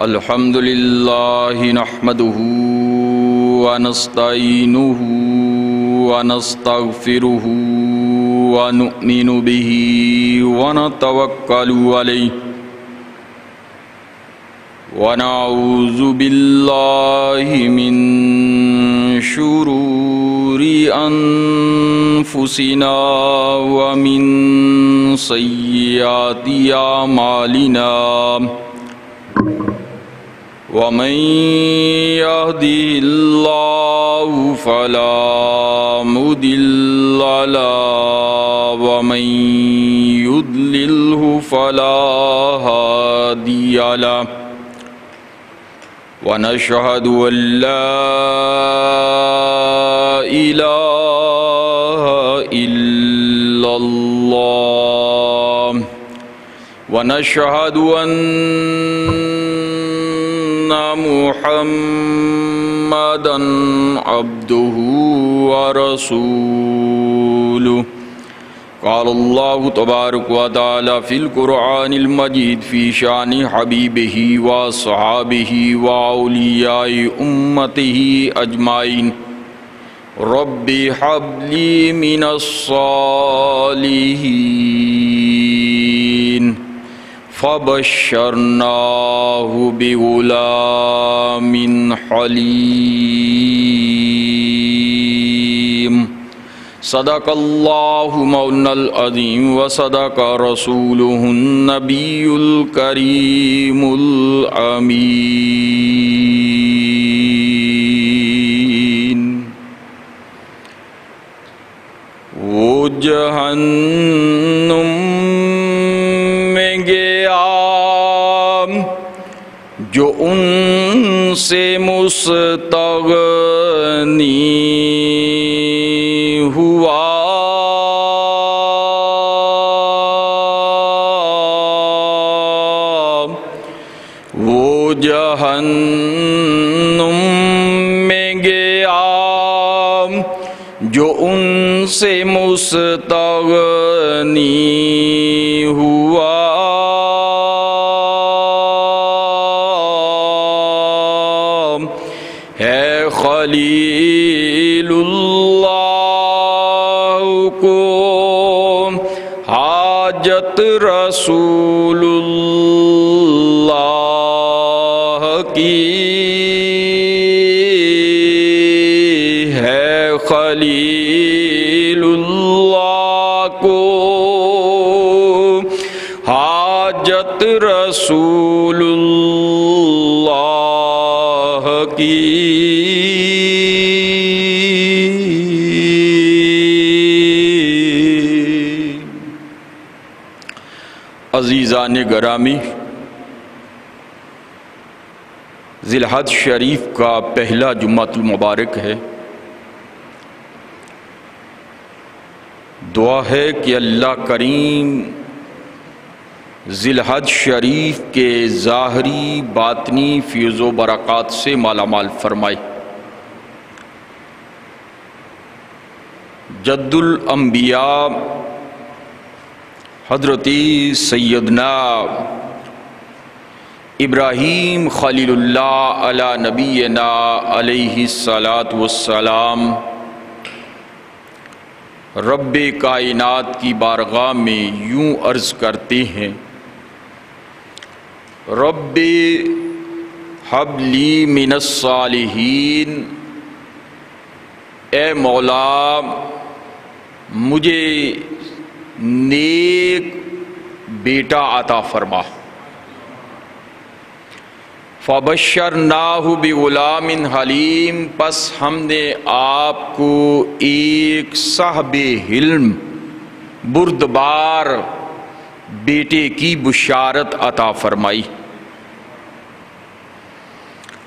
الحمد لله نحمده ونستعينه ونستغفره ونؤمن به ونتوكل عليه ونعوذ بالله من شرور أنفسنا ومن سيئات أعمالنا ومن يهده الله فلا مضل له ومن يضلله فلا هادي له ونشهد أن لا إله إلا الله ونشهد أن محمدًا عبده ورسوله قال الله تبارك وتعالى في القرآن المجيد في شأن حبيبه وصحابه وأولياء أمته أجمعين رب هب لي من الصالحين فبشرناه بغلام حليم صدق الله مولانا العظيم وصدق رسوله النبي الكريم الأمين وہ جہنم میں گیا جو ان سے مستغنی ہوا وہ جہنم میں گیا جو ان سے مستغنی ہوا ہے خلیل اللہ کو حاجت رسول اللہ کی ہے خلیل اللہ کو حاجت رسول اللہ کی عزیزان گرامی، ذی الحج شریف کا پہلا جمعۃ المبارک ہے۔ دعا ہے کہ اللہ کریم ذی الحج شریف کے ظاہری باطنی فیض و برکات سے مالا مال فرمائے۔ جد الانبیاء حضرت سیدنا ابراہیم خلیل اللہ علی نبینا علیہ الصلاۃ والسلام رب کائنات کی بارگاہ میں یوں عرض کرتے ہیں، رب ہب لی من الصالحین، اے مولا مجھے نیک بیٹا عطا فرما۔ فبشرناہ بغلام حلیم، پس ہم نے آپ کو ایک صاحب حلم بردبار بیٹے کی بشارت عطا فرمائی۔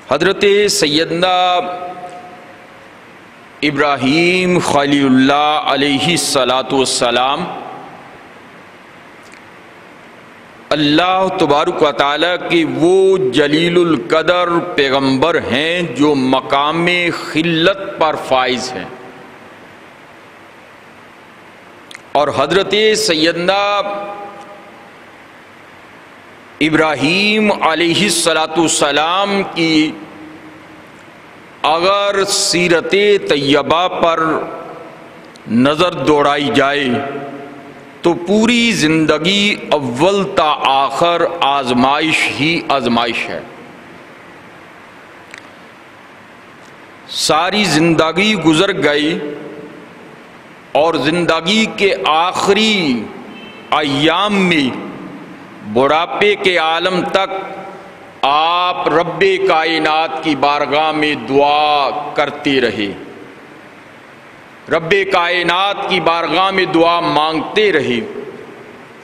حضرت سیدنا ابراہیم خلیل اللہ علیہ السلام اللہ تبارک و تعالیٰ کے وہ جلیل القدر پیغمبر ہیں جو مقام خلت پر فائز ہیں، اور حضرت سیدنا ابراہیم علیہ السلام کی اگر سیرت طیبہ پر نظر دوڑائی جائے تو پوری زندگی اول تا آخر آزمائش ہی آزمائش ہے۔ ساری زندگی گزر گئی اور زندگی کے آخری ایام میں بڑھاپے کے عالم تک آپ رب کائنات کی بارگاہ میں دعا کرتے رہے، رب کائنات کی بارگاہ میں دعا مانگتے رہے۔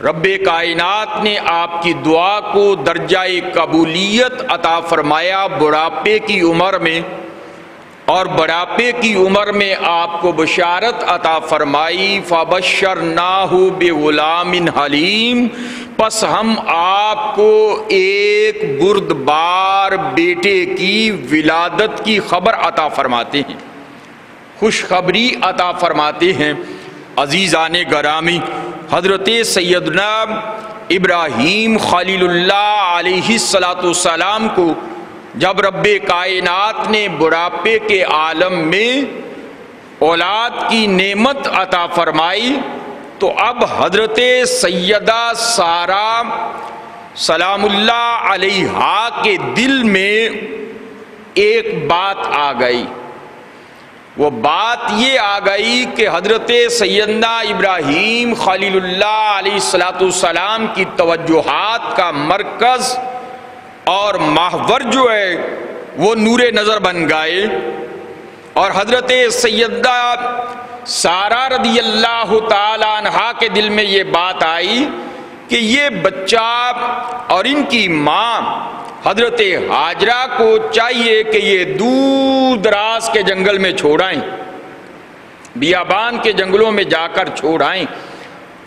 رب کائنات نے آپ کی دعا کو درجہ قبولیت عطا فرمایا بڑھاپے کی عمر میں، اور بڑھاپے کی عمر میں آپ کو بشارت عطا فرمائی فَبَشَّرْنَاهُ بِغُلَامٍ حَلِيمٍ، پس ہم آپ کو ایک بردبار بیٹے کی ولادت کی خبر عطا فرماتے ہیں، خوشخبری عطا فرماتے ہیں۔ عزیزان گرامی، حضرت سیدنا ابراہیم خلیل اللہ علیہ السلام کو جب رب کائنات نے بڑھاپے کے عالم میں اولاد کی نعمت عطا فرمائی تو اب حضرت سیدہ سارہ سلام اللہ علیہا کے دل میں ایک بات آ گئی۔ وہ بات یہ آ گئی کہ حضرت سیدنا ابراہیم خلیل اللہ علیہ السلام کی توجہات کا مرکز اور محور جو ہے وہ نور نظر بن گئے، اور حضرت سیدہ سارہ رضی اللہ تعالی عنہا کے دل میں یہ بات آئی کہ یہ بچہ اور ان کی ماں حضرت ہاجرہ کو چاہیے کہ یہ دور دراز کے جنگل میں چھوڑائیں، بیابان کے جنگلوں میں جا کر چھوڑائیں۔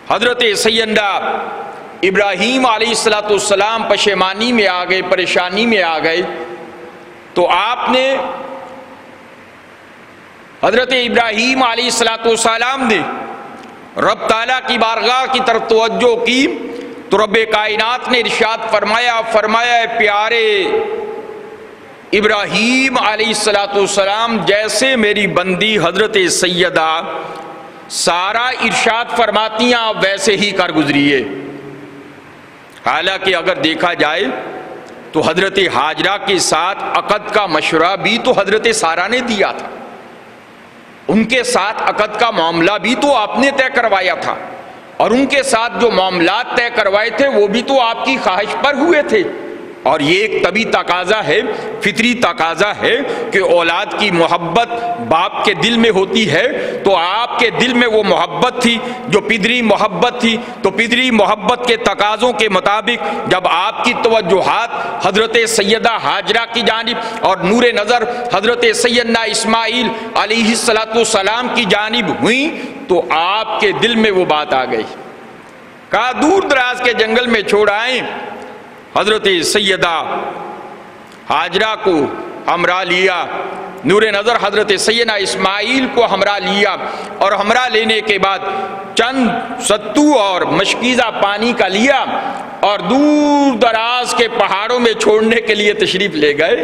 حضرت سیدنا ابراہیم علیہ السلام پشیمانی میں آ گئے، پریشانی میں آ گئے، تو آپ نے حضرت ابراہیم علیہ السلام نے رب تعالیٰ کی بارگاہ کی طرف توجہ کی تو رب کائنات نے ارشاد فرمایا اے پیارے ابراہیم علیہ السلام، جیسے میری بندی حضرت سیدہ سارہ ارشاد فرماتی ہیں آپ ویسے ہی کر گزریے۔ حالانکہ اگر دیکھا جائے تو حضرت ہاجرہ کے ساتھ عقد کا مشورہ بھی تو حضرت سارہ نے دیا تھا، ان کے ساتھ عقد کا معاملہ بھی تو آپ نے طے کروایا تھا، اور ان کے ساتھ جو معاملات طے کروائے تھے وہ بھی تو آپ کی خواہش پر ہوئے تھے۔ اور یہ ایک طبی تقاضا ہے، فطری تقاضا ہے کہ اولاد کی محبت باپ کے دل میں ہوتی ہے، تو آپ کے دل میں وہ محبت تھی جو پدری محبت تھی، تو پدری محبت کے تقاضوں کے مطابق جب آپ کی توجہات حضرت سیدہ ہاجرہ کی جانب اور نور نظر حضرت سیدنا اسماعیل علیہ السلام کی جانب ہوئیں تو آپ کے دل میں وہ بات آ گئی، کہا دور دراز کے جنگل میں چھوڑ آئیں۔ حضرت سیدہ ہاجرہ کو ہمراہ لیا، نور نظر حضرت سیدنا اسماعیل کو ہمراہ لیا، اور ہمراہ لینے کے بعد چند ستو اور مشکیزہ پانی کا لیا اور دور دراز کے پہاڑوں میں چھوڑنے کے لیے تشریف لے گئے،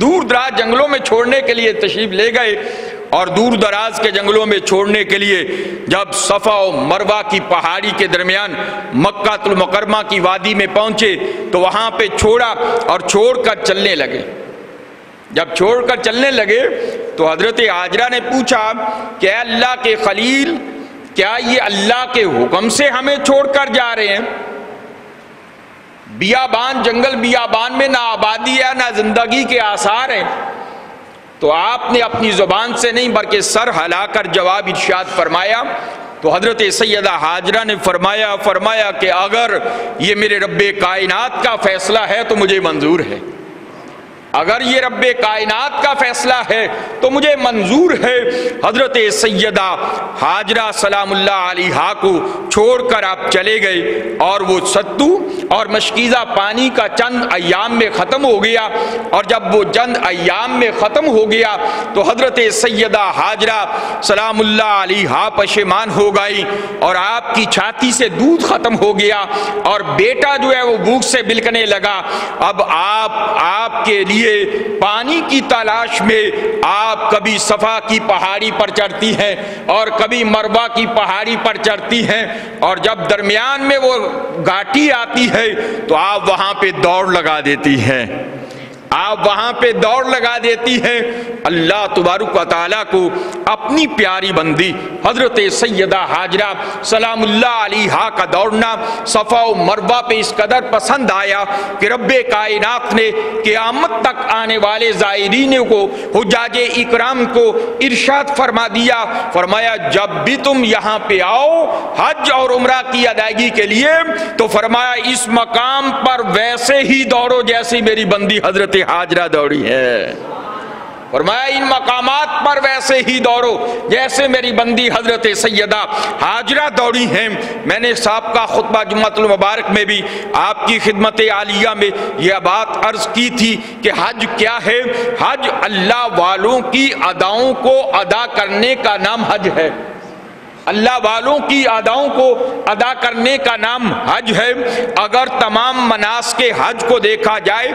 دور دراز جنگلوں میں چھوڑنے کے لیے تشریف لے گئے۔ اور دور دراز کے جنگلوں میں چھوڑنے کے لیے جب صفا و مروہ کی پہاڑی کے درمیان مکہ المکرمہ کی وادی میں پہنچے تو وہاں پہ چھوڑا اور چھوڑ کر چلنے لگے۔ جب چھوڑ کر چلنے لگے تو حضرت ہاجرہ نے پوچھا کہ اے اللہ کے خلیل، کیا یہ اللہ کے حکم سے ہمیں چھوڑ کر جا رہے ہیں؟ بیابان جنگل بیابان میں نہ آبادی ہے نہ زندگی کے آثار ہیں۔ تو آپ نے اپنی زبان سے نہیں بلکہ سر ہلا کر جواب ارشاد فرمایا، تو حضرت سیدہ ہاجرہ نے فرمایا کہ اگر یہ میرے رب کائنات کا فیصلہ ہے تو مجھے منظور ہے، اگر یہ رب کائنات کا فیصلہ ہے تو مجھے منظور ہے۔ حضرت سیدہ ہاجرہ سلام اللہ علیہا کو چھوڑ کر آپ چلے گئے، اور وہ ستو اور مشکیزہ پانی کا چند ایام میں ختم ہو گیا، اور جب وہ چند ایام میں ختم ہو گیا تو حضرت سیدہ ہاجرہ سلام اللہ علیہا پشیمان ہو گئی، اور آپ کی چھاتی سے دودھ ختم ہو گیا، اور بیٹا جو ہے وہ بھوک سے بلکنے لگا۔ اب آپ کے لیے پانی کی تلاش میں آپ کبھی صفا کی پہاڑی پر چڑھتی ہیں اور کبھی مروہ کی پہاڑی پر چڑھتی ہیں، اور جب درمیان میں وہ گھاٹی آتی ہے تو آپ وہاں پہ دوڑ لگا دیتی ہیں، آپ وہاں پہ دوڑ لگا دیتی ہیں۔ اللہ تبارک و تعالیٰ کو اپنی پیاری بندی حضرت سیدہ ہاجرہ سلام اللہ علیہا کا دوڑنا صفا و مروہ پہ اس قدر پسند آیا کہ رب کائنات نے قیامت تک آنے والے زائرین کو، حجاج اکرام کو ارشاد فرما دیا، فرمایا جب بھی تم یہاں پہ آؤ حج اور عمرہ کی ادائیگی کے لیے تو فرمایا اس مقام پر ویسے ہی دوڑو جیسی میری بندی حضرت ہاجرہ دوڑی ہے۔ فرمایا ان مقامات پر ویسے ہی دوڑو جیسے میری بندی حضرت سیدہ ہاجرہ دوڑی ہیں۔ میں نے سابقہ خطبہ جمعۃ المبارک میں بھی آپ کی خدمت عالیہ میں یہ بات عرض کی تھی کہ حج کیا ہے؟ حج اللہ والوں کی اداؤں کو ادا کرنے کا نام حج ہے۔ اللہ والوں کی اداؤں کو ادا کرنے کا نام حج ہے۔ اگر تمام مناسک حج کو دیکھا جائے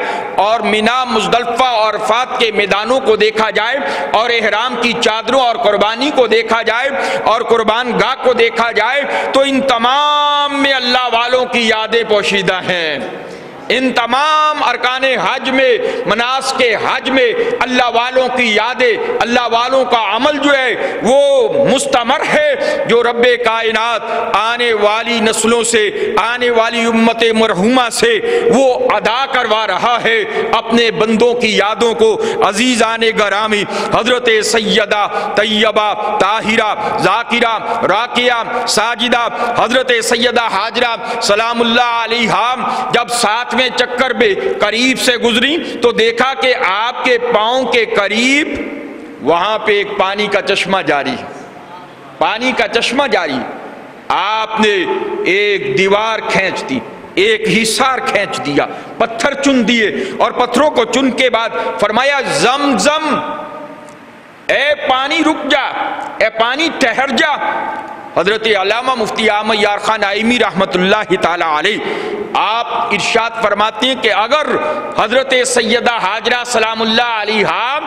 اور مینا، مزدلفہ اور عرفات کے میدانوں کو دیکھا جائے اور احرام کی چادروں اور قربانی کو دیکھا جائے اور قربان گاہ کو دیکھا جائے تو ان تمام میں اللہ والوں کی یادیں پوشیدہ ہیں۔ ان تمام ارکان حج میں، مناسک حج میں اللہ والوں کی یادیں، اللہ والوں کا عمل جو ہے وہ مستمر ہے، جو رب کائنات آنے والی نسلوں سے، آنے والی امت مرحومہ سے وہ ادا کروا رہا ہے اپنے بندوں کی یادوں کو۔ عزیزان گرامی، حضرت سیدہ طیبہ طاہرہ ذاکرہ راکیہ ساجدہ حضرت سیدہ ہاجرہ سلام اللہ علیہا جب ساتھ میں چکر میں قریب سے گزری تو دیکھا کہ آپ کے پاؤں کے قریب وہاں پہ ایک پانی کا چشمہ جاری، پانی کا چشمہ جاری۔ آپ نے ایک دیوار کھینچ دی، ایک حصار کھینچ دیا، پتھر چن دیے، اور پتھروں کو چن کے بعد فرمایا زمزم، اے پانی رک جا، اے پانی ٹھہر جا۔ حضرت علامہ مفتی احمد یار خان نعیمی رحمت اللہ تعالی علیہ آپ ارشاد فرماتے ہیں کہ اگر حضرت سیدہ ہاجرہ سلام اللہ علیہا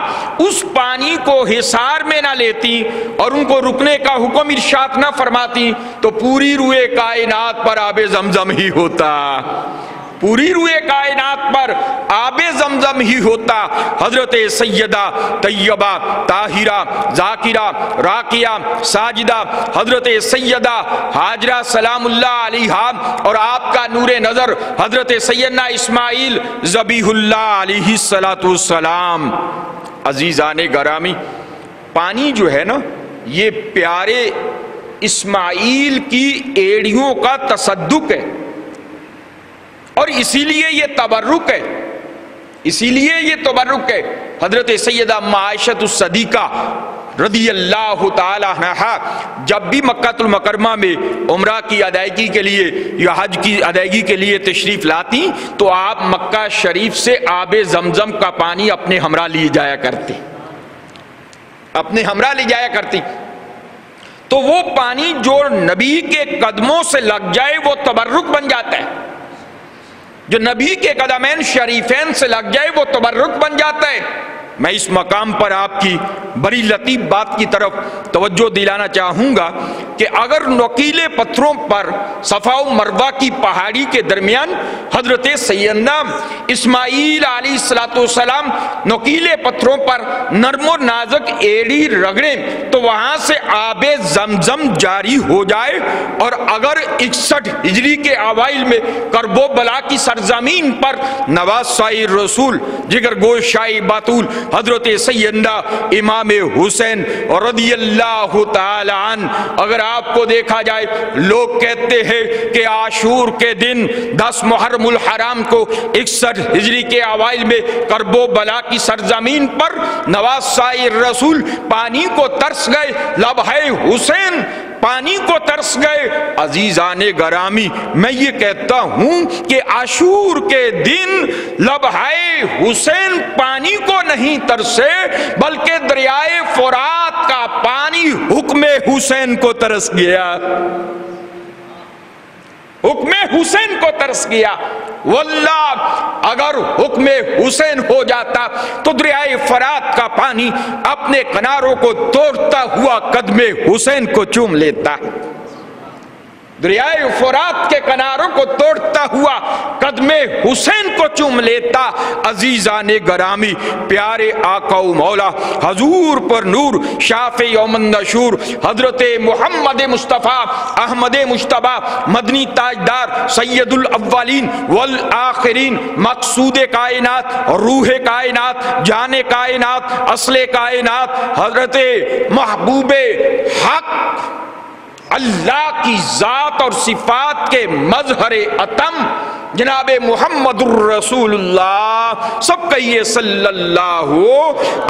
اس پانی کو حصار میں نہ لیتی اور ان کو رکنے کا حکم ارشاد نہ فرماتی تو پوری روئے کائنات پر آب زمزم ہی ہوتا، پوری روئے کائنات پر آب زمزم ہی ہوتا۔ حضرت سیدہ طیبہ طاہرہ ذاکرہ راکیہ ساجدہ حضرت سیدہ ہاجرہ سلام اللہ علیہا اور آپ کا نور نظر حضرت سیدنا اسماعیل ذبیح اللہ علیہ السلام۔ عزیزان گرامی، پانی جو ہے نا یہ پیارے اسماعیل کی ایڑیوں کا تصدق ہے، اور اسی لیے یہ تبرک ہے، اسی لیے یہ تبرک ہے۔ حضرت سیدہ عائشہ الصدیقہ رضی اللہ تعالی عنہا جب بھی مکہ المکرمہ میں عمرہ کی ادائیگی کے لیے یا حج کی ادائیگی کے لیے تشریف لاتی تو آپ مکہ شریف سے آب زمزم کا پانی اپنے ہمراہ لیے جایا کرتے، اپنے ہمراہ لے جایا کرتی۔ تو وہ پانی جو نبی کے قدموں سے لگ جائے وہ تبرک بن جاتا ہے، جو نبی کے قدمین شریفین سے لگ جائے وہ تبرک بن جاتا ہے۔ میں اس مقام پر آپ کی بڑی لطیف بات کی طرف توجہ دلانا چاہوں گا کہ اگر نوکیلے پتھروں پر صفا و مروہ کی پہاڑی کے درمیان حضرت سیدنا اسماعیل علیہ السلام نوکیلے پتھروں پر نرم و نازک ایڑی رگڑیں تو وہاں سے آب زمزم جاری ہو جائے، اور اگر 61 ہجری کے اوائل میں کرب و بلا کی سرزمین پر نواز شاہ رسول جگر گوش شاہ باتول حضرت سیدنا امام حسین رضی اللہ تعالی عنہ۔ اگر آپ کو دیکھا جائے، لوگ کہتے ہیں کہ عاشور کے دن 10 محرم الحرام کو 61 ہجری کے اوائل میں کرب و بلا کی سرزمین پر نواسۂ رسول پانی کو ترس گئے، لبہے حسین پانی کو ترس گئے۔ عزیزان گرامی، میں یہ کہتا ہوں کہ عاشور کے دن لبہے حسین پانی کو نہیں ترسے، بلکہ دریائے فرات کا پانی حکم حسین کو ترس گیا، حکم حسین کو ترس گیا۔ واللہ اگر حکم حسین ہو جاتا تو دریائے فرات کا پانی اپنے کناروں کو توڑتا ہوا قدم حسین کو چوم لیتا، دریائے فرات کے کناروں کو توڑتا ہوا قدم حسین کو چوم لیتا۔ عزیزان گرامی، پیارے آقا و مولا حضور پر نور شافع یوم النشور حضرت محمد مصطفیٰ احمد مجتبی مدنی تاجدار سید الاولین والآخرین، مقصود کائنات، روح کائنات، جان کائنات، اصل کائنات، حضرت محبوب حق اللہ کی ذات اور صفات کے مظہر اتم جناب محمد الرسول اللہ، سب کہیے صلی اللہ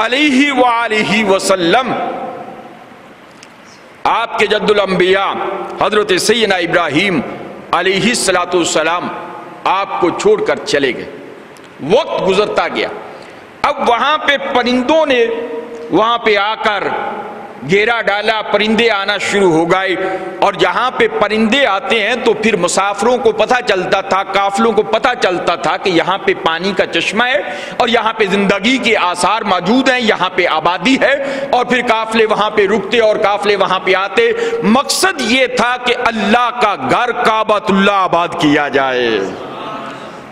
علیہ وآلہ وسلم۔ آپ کے جد الانبیاء حضرت سیدنا ابراہیم علیہ السلام آپ کو چھوڑ کر چلے گئے، وقت گزرتا گیا۔ اب وہاں پہ پرندوں نے وہاں پہ آ کر گھیرا ڈالا، پرندے آنا شروع ہو گئے، اور جہاں پہ پرندے آتے ہیں تو پھر مسافروں کو پتہ چلتا تھا، قافلوں کو پتہ چلتا تھا کہ یہاں پہ پانی کا چشمہ ہے اور یہاں پہ زندگی کے آثار موجود ہیں، یہاں پہ آبادی ہے، اور پھر قافلے وہاں پہ رکتے اور قافلے وہاں پہ آتے۔ مقصد یہ تھا کہ اللہ کا گھر کعبۃ اللہ آباد کیا جائے،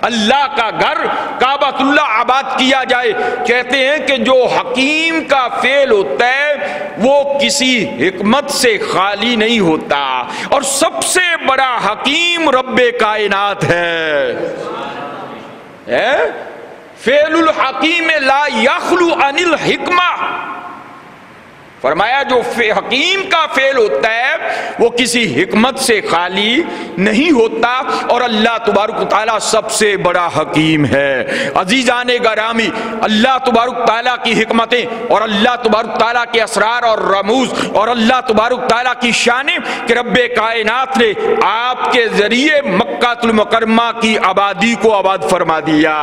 اللہ کا گھر کعبۃ اللہ آباد کیا جائے۔ کہتے ہیں کہ جو حکیم کا فعل ہوتا ہے وہ کسی حکمت سے خالی نہیں ہوتا، اور سب سے بڑا حکیم رب کائنات ہے۔ فعل الحکیم لا یخلو عن الحکمہ، فرمایا جو حکیم کا فعل ہوتا ہے وہ کسی حکمت سے خالی نہیں ہوتا، اور اللہ تبارک و تعالیٰ سب سے بڑا حکیم ہے۔ عزیزان گرامی، اللہ تبارک و تعالیٰ کی حکمتیں اور اللہ تبارک و تعالیٰ کے اسرار اور رموز اور اللہ تبارک و تعالیٰ کی شانیں کہ رب کائنات نے آپ کے ذریعے مکہ المکرمہ کی آبادی کو آباد فرما دیا،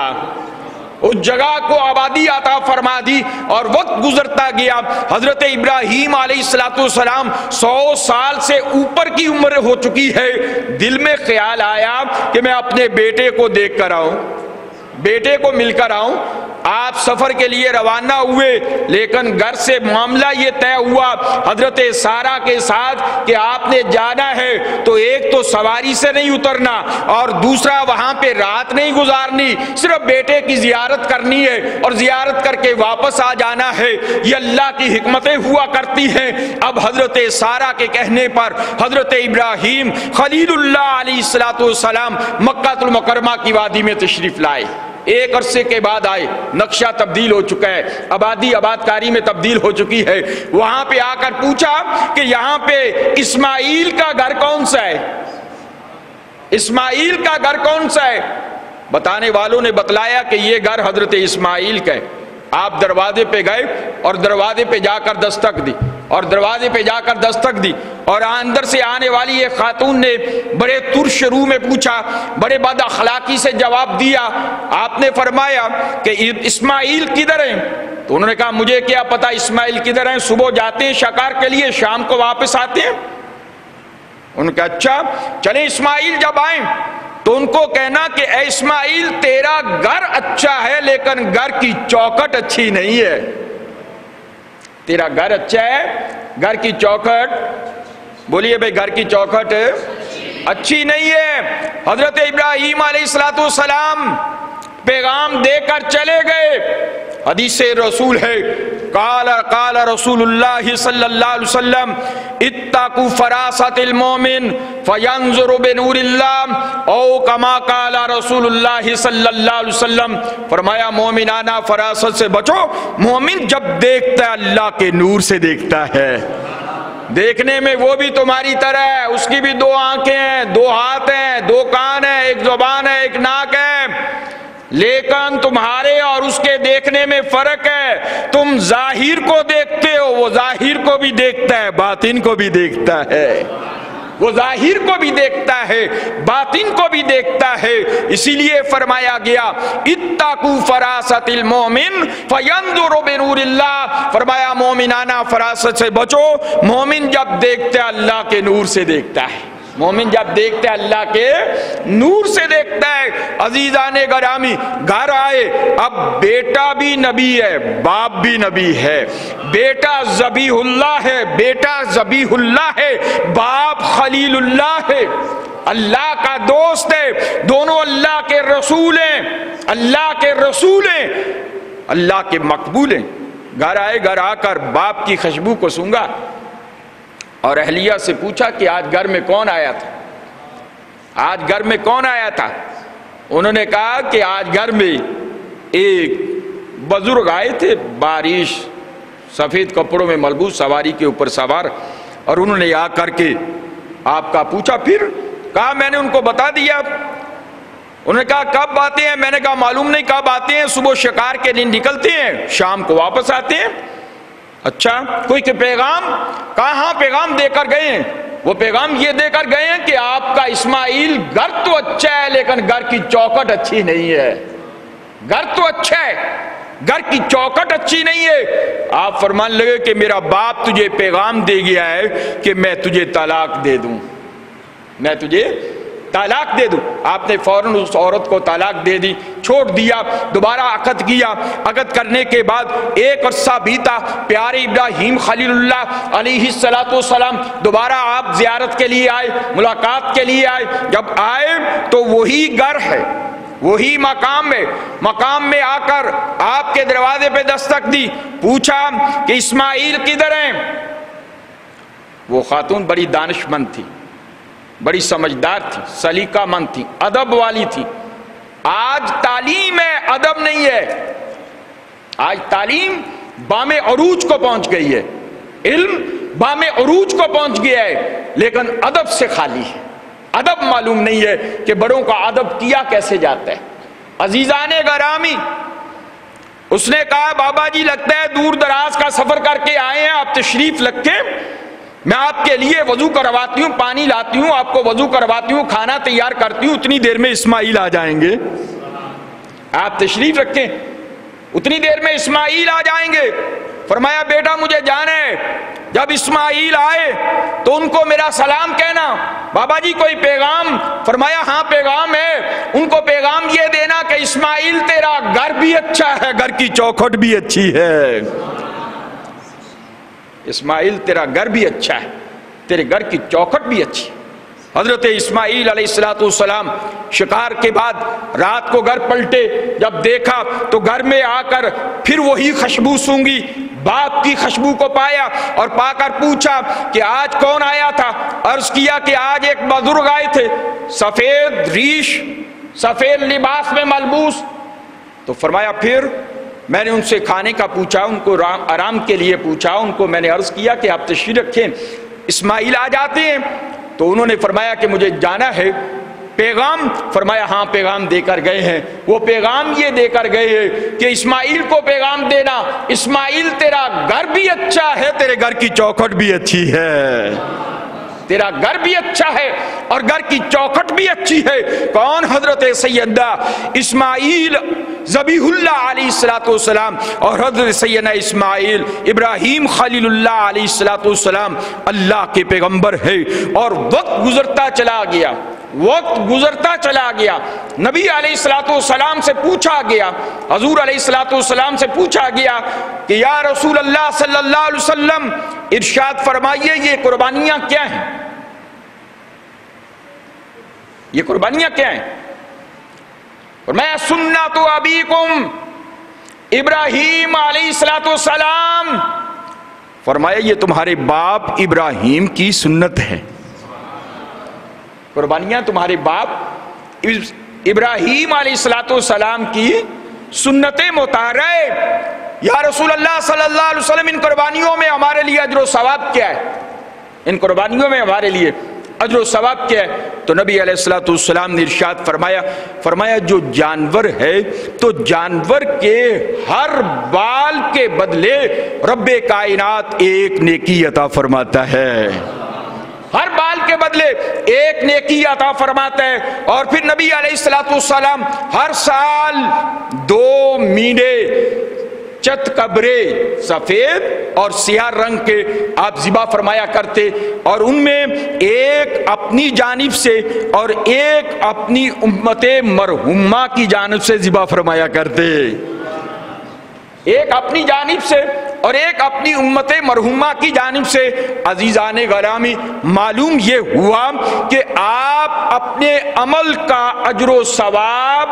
اس جگہ کو آبادی عطا فرما دی، اور وقت گزرتا گیا۔ حضرت ابراہیم علیہ السلام 100 سال سے اوپر کی عمر ہو چکی ہے۔ دل میں خیال آیا کہ میں اپنے بیٹے کو دیکھ کر آؤں، بیٹے کو مل کر آؤں۔ آپ سفر کے لیے روانہ ہوئے، لیکن گھر سے معاملہ یہ طے ہوا حضرت سارہ کے ساتھ کہ آپ نے جانا ہے تو ایک تو سواری سے نہیں اترنا، اور دوسرا وہاں پہ رات نہیں گزارنی، صرف بیٹے کی زیارت کرنی ہے اور زیارت کر کے واپس آ جانا ہے۔ یہ اللہ کی حکمتیں ہوا کرتی ہیں۔ اب حضرت سارہ کے کہنے پر حضرت ابراہیم خلیل اللہ علیہ السلام مکہ المکرمہ کی وادی میں تشریف لائے۔ ایک عرصے کے بعد آئے، نقشہ تبدیل ہو چکا ہے، آبادی آبادکاری میں تبدیل ہو چکی ہے۔ وہاں پہ آ کر پوچھا کہ یہاں پہ اسماعیل کا گھر کون سا ہے، اسماعیل کا گھر کون سا ہے؟ بتانے والوں نے بتلایا کہ یہ گھر حضرت اسماعیل کا ہے۔ آپ دروازے پہ گئے اور دروازے پہ جا کر دستک دی، اور دروازے پہ جا کر دستک دی، اور اندر سے آنے والی ایک خاتون نے بڑے ترش روح میں پوچھا، بڑے بد اخلاقی سے جواب دیا۔ آپ نے فرمایا کہ اسماعیل کدھر ہیں؟ تو انہوں نے کہا مجھے کیا پتا اسماعیل کدھر ہیں، صبح جاتے ہیں شکار کے لیے، شام کو واپس آتے ہیں۔ انہوں نے کہا اچھا چلیں اسماعیل جب آئیں تو ان کو کہنا کہ اے اسماعیل تیرا گھر اچھا ہے لیکن گھر کی چوکھٹ اچھی نہیں ہے، تیرا گھر اچھا ہے، گھر کی چوکھٹ، بولیے بھائی گھر کی چوکھٹ اچھی نہیں ہے۔ حضرت ابراہیم علیہ السلام پیغام دے کر چلے گئے۔ حدیث رسول ہے قال رسول اللہ صلی اللہ علیہ وسلم اتقوا فراست المومن فینظر بنور اللہ او کما قال رسول اللہ صلی اللہ علیہ وسلم، فرمایا مومنانہ فراست سے بچو، مومن جب دیکھتا ہے اللہ کے نور سے دیکھتا ہے، دیکھنے میں وہ بھی تمہاری طرح ہے، اس کی بھی 2 آنکھیں ہیں، 2 ہاتھ ہیں، 2 کان ہیں، 1 زبان ہے، 1 ناک ہے، لیکن تمہارے اور اس کے دیکھنے میں فرق ہے، تم ظاہر کو دیکھتے ہو، وہ ظاہر کو بھی دیکھتا ہے، باطن کو بھی دیکھتا ہے، وہ ظاہر کو بھی دیکھتا ہے، باطن کو بھی دیکھتا ہے، اسی لیے فرمایا گیا اتقوا فراست المومن فینظر بنور اللہ، فرمایا مومنانہ فراست سے بچو، مومن جب دیکھتا ہے اللہ کے نور سے دیکھتا ہے، مومن جب دیکھتا ہے اللہ کے نور سے دیکھتا ہے۔ عزیزان گرامی، گھر آئے، اب بیٹا بھی نبی ہے، باپ بھی نبی ہے، بیٹا ذبیح اللہ ہے، بیٹا ذبیح اللہ ہے، باپ خلیل اللہ ہے، اللہ کا دوست ہے، دونوں اللہ کے رسول ہیں، اللہ کے رسول ہیں، اللہ کے مقبول ہیں۔ گھر آئے، گھر آ کر باپ کی خوشبو کو سونگا اور اہلیہ سے پوچھا کہ آج گھر میں کون آیا تھا، آج گھر میں کون آیا تھا؟ انہوں نے کہا کہ آج گھر میں ایک بزرگ آئے تھے، بارش، سفید کپڑوں میں ملبوس، سواری کے اوپر سوار، اور انہوں نے آ کر کے آپ کا پوچھا، پھر کہا میں نے ان کو بتا دیا۔ انہوں نے کہا کب آتے ہیں؟ میں نے کہا معلوم نہیں کب آتے ہیں، صبح شکار کے دن نکلتے ہیں، شام کو واپس آتے ہیں۔ اچھا کوئی کہ پیغام؟ کہا ہاں پیغام دے کر گئے ہیں، وہ پیغام یہ دے کر گئے ہیں کہ آپ کا اسماعیل گھر تو اچھا ہے لیکن گھر کی چوکھٹ اچھی نہیں ہے، گھر تو اچھا ہے، گھر کی چوکھٹ اچھی نہیں ہے۔ آپ فرمان لگے کہ میرا باپ تجھے پیغام دے گیا ہے کہ میں تجھے طلاق دے دوں، میں تجھے طلاق دے دوں۔ آپ نے فوراً اس عورت کو طلاق دے دی، چھوڑ دیا، دوبارہ عقد کیا۔ عقد کرنے کے بعد ایک عرصہ بیتا، پیارے ابراہیم خلیل اللہ علیہ السلام دوبارہ آپ زیارت کے لیے آئے، ملاقات کے لیے آئے۔ جب آئے تو وہی گھر ہے، وہی مقام ہے، مقام میں آ کر آپ کے دروازے پہ دستک دی، پوچھا کہ اسماعیل کدھر ہیں؟ وہ خاتون بڑی دانش مند تھی، بڑی سمجھدار تھی، سلیقہ مند تھی، ادب والی تھی۔ آج تعلیم ہے، ادب نہیں ہے۔ آج تعلیم بام عروج کو پہنچ گئی ہے، علم بام عروج کو پہنچ گیا ہے، لیکن ادب سے خالی ہے، ادب معلوم نہیں ہے کہ بڑوں کا ادب کیا کیسے جاتا ہے۔ عزیزان گرامی، اس نے کہا بابا جی لگتا ہے دور دراز کا سفر کر کے آئے ہیں، آپ تشریف رکھیں، میں آپ کے لیے وضو کرواتی ہوں، پانی لاتی ہوں، آپ کو وضو کرواتی ہوں، کھانا تیار کرتی ہوں، اتنی دیر میں اسماعیل آ جائیں گے، آپ تشریف رکھیں، اتنی دیر میں اسماعیل آ جائیں گے۔ فرمایا بیٹا مجھے جانا ہے، جب اسماعیل آئے تو ان کو میرا سلام کہنا۔ بابا جی کوئی پیغام؟ فرمایا ہاں پیغام ہے، ان کو پیغام یہ دینا کہ اسماعیل تیرا گھر بھی اچھا ہے، گھر کی چوکھٹ بھی اچھی ہے، اسماعیل تیرا گھر بھی اچھا ہے، تیرے گھر کی چوکھٹ بھی اچھی ہے۔ حضرت اسماعیل علیہ السلام شکار کے بعد رات کو گھر پلٹے، جب دیکھا تو گھر میں آ کر پھر وہی خوشبو سونگی، باپ کی خوشبو کو پایا اور پا کر پوچھا کہ آج کون آیا تھا؟ عرض کیا کہ آج ایک بزرگ آئے تھے، سفید ریش، سفید لباس میں ملبوس۔ تو فرمایا پھر؟ میں نے ان سے کھانے کا پوچھا، ان کو آرام کے لیے پوچھا، ان کو میں نے عرض کیا کہ آپ تشریف رکھیں، اسماعیل آ جاتے ہیں؟ تو انہوں نے فرمایا کہ مجھے جانا ہے، پیغام؟ فرمایا ہاں پیغام دے کر گئے ہیں۔ وہ پیغام یہ دے کر گئے ہیں کہ اسماعیل کو پیغام دینا، اسماعیل تیرا گھر بھی اچھا ہے، تیرے گھر کی چوکھٹ بھی اچھی ہے، تیرا گھر بھی اچھا ہے اور گھر کی چوکھٹ بھی اچھی ہے۔ کون؟ حضرت سیدنا اسماعیل ذبیح اللہ علیہ السلام اور حضرت سیدنا اسماعیل ابراہیم خلیل اللہ علیہ السلام اللہ کے پیغمبر ہے۔ اور وقت گزرتا چلا گیا، وقت گزرتا چلا گیا، نبی علیہ السلام سے پوچھا گیا، حضور علیہ السلام سے پوچھا گیا کہ یا رسول اللہ صلی اللہ علیہ وسلم ارشاد فرمائیے یہ قربانیاں کیا ہیں، یہ قربانیاں کیا ہیں؟ فرمایا سنت ابیکم، ابراہیم علیہ السلام، فرمایا یہ تمہارے باپ ابراہیم کی سنت ہے، قربانیاں تمہارے باپ ابراہیم علیہ السلام کی سنت مطہرہ ہے۔ یا رسول اللہ صلی اللہ علیہ وسلم، ان قربانیوں میں ہمارے لیے اجر و ثواب کیا ہے؟ ان قربانیوں میں ہمارے لیے اجر و ثواب کیا ہے؟ تو نبی علیہ السلام نے ارشاد فرمایا جو جانور ہے تو جانور کے ہر بال کے بدلے رب کائنات ایک نیکی عطا فرماتا ہے، ہر بال کے بدلے ایک نیکی عطا فرماتا ہے۔ اور پھر نبی علیہ السلام ہر سال 2 مینے چت کبرے سفید اور سیاہ رنگ کے آپ ذبح فرمایا کرتے، اور ان میں ایک اپنی جانب سے اور ایک اپنی امت مرحومہ کی جانب سے ذبح فرمایا کرتے، ایک اپنی جانب سے اور ایک اپنی امت مرحومہ کی جانب سے۔ عزیزان گرامی، معلوم یہ ہوا کہ آپ اپنے عمل کا اجر و ثواب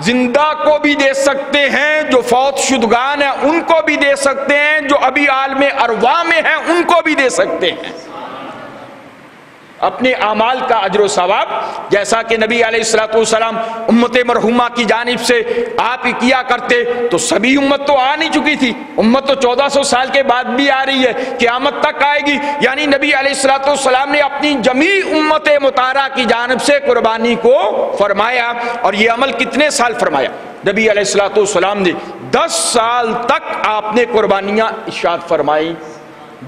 زندہ کو بھی دے سکتے ہیں، جو فوت شدگان ہیں ان کو بھی دے سکتے ہیں، جو ابھی عالم ارواح میں ہیں ان کو بھی دے سکتے ہیں۔ اپنے اعمال کا اجر و ثواب جیسا کہ نبی علیہ السلام امت مرحومہ کی جانب سے آپ ہی کیا کرتے، تو سبھی امت تو آ نہیں چکی تھی، امت تو 1400 سال کے بعد بھی آ رہی ہے، قیامت تک آئے گی، یعنی نبی علیہ السلام نے اپنی جمیع امت مطہرہ کی جانب سے قربانی کو فرمایا۔ اور یہ عمل کتنے سال فرمایا؟ نبی علیہ السلام نے 10 سال تک آپ نے قربانیاں ارشاد فرمائی،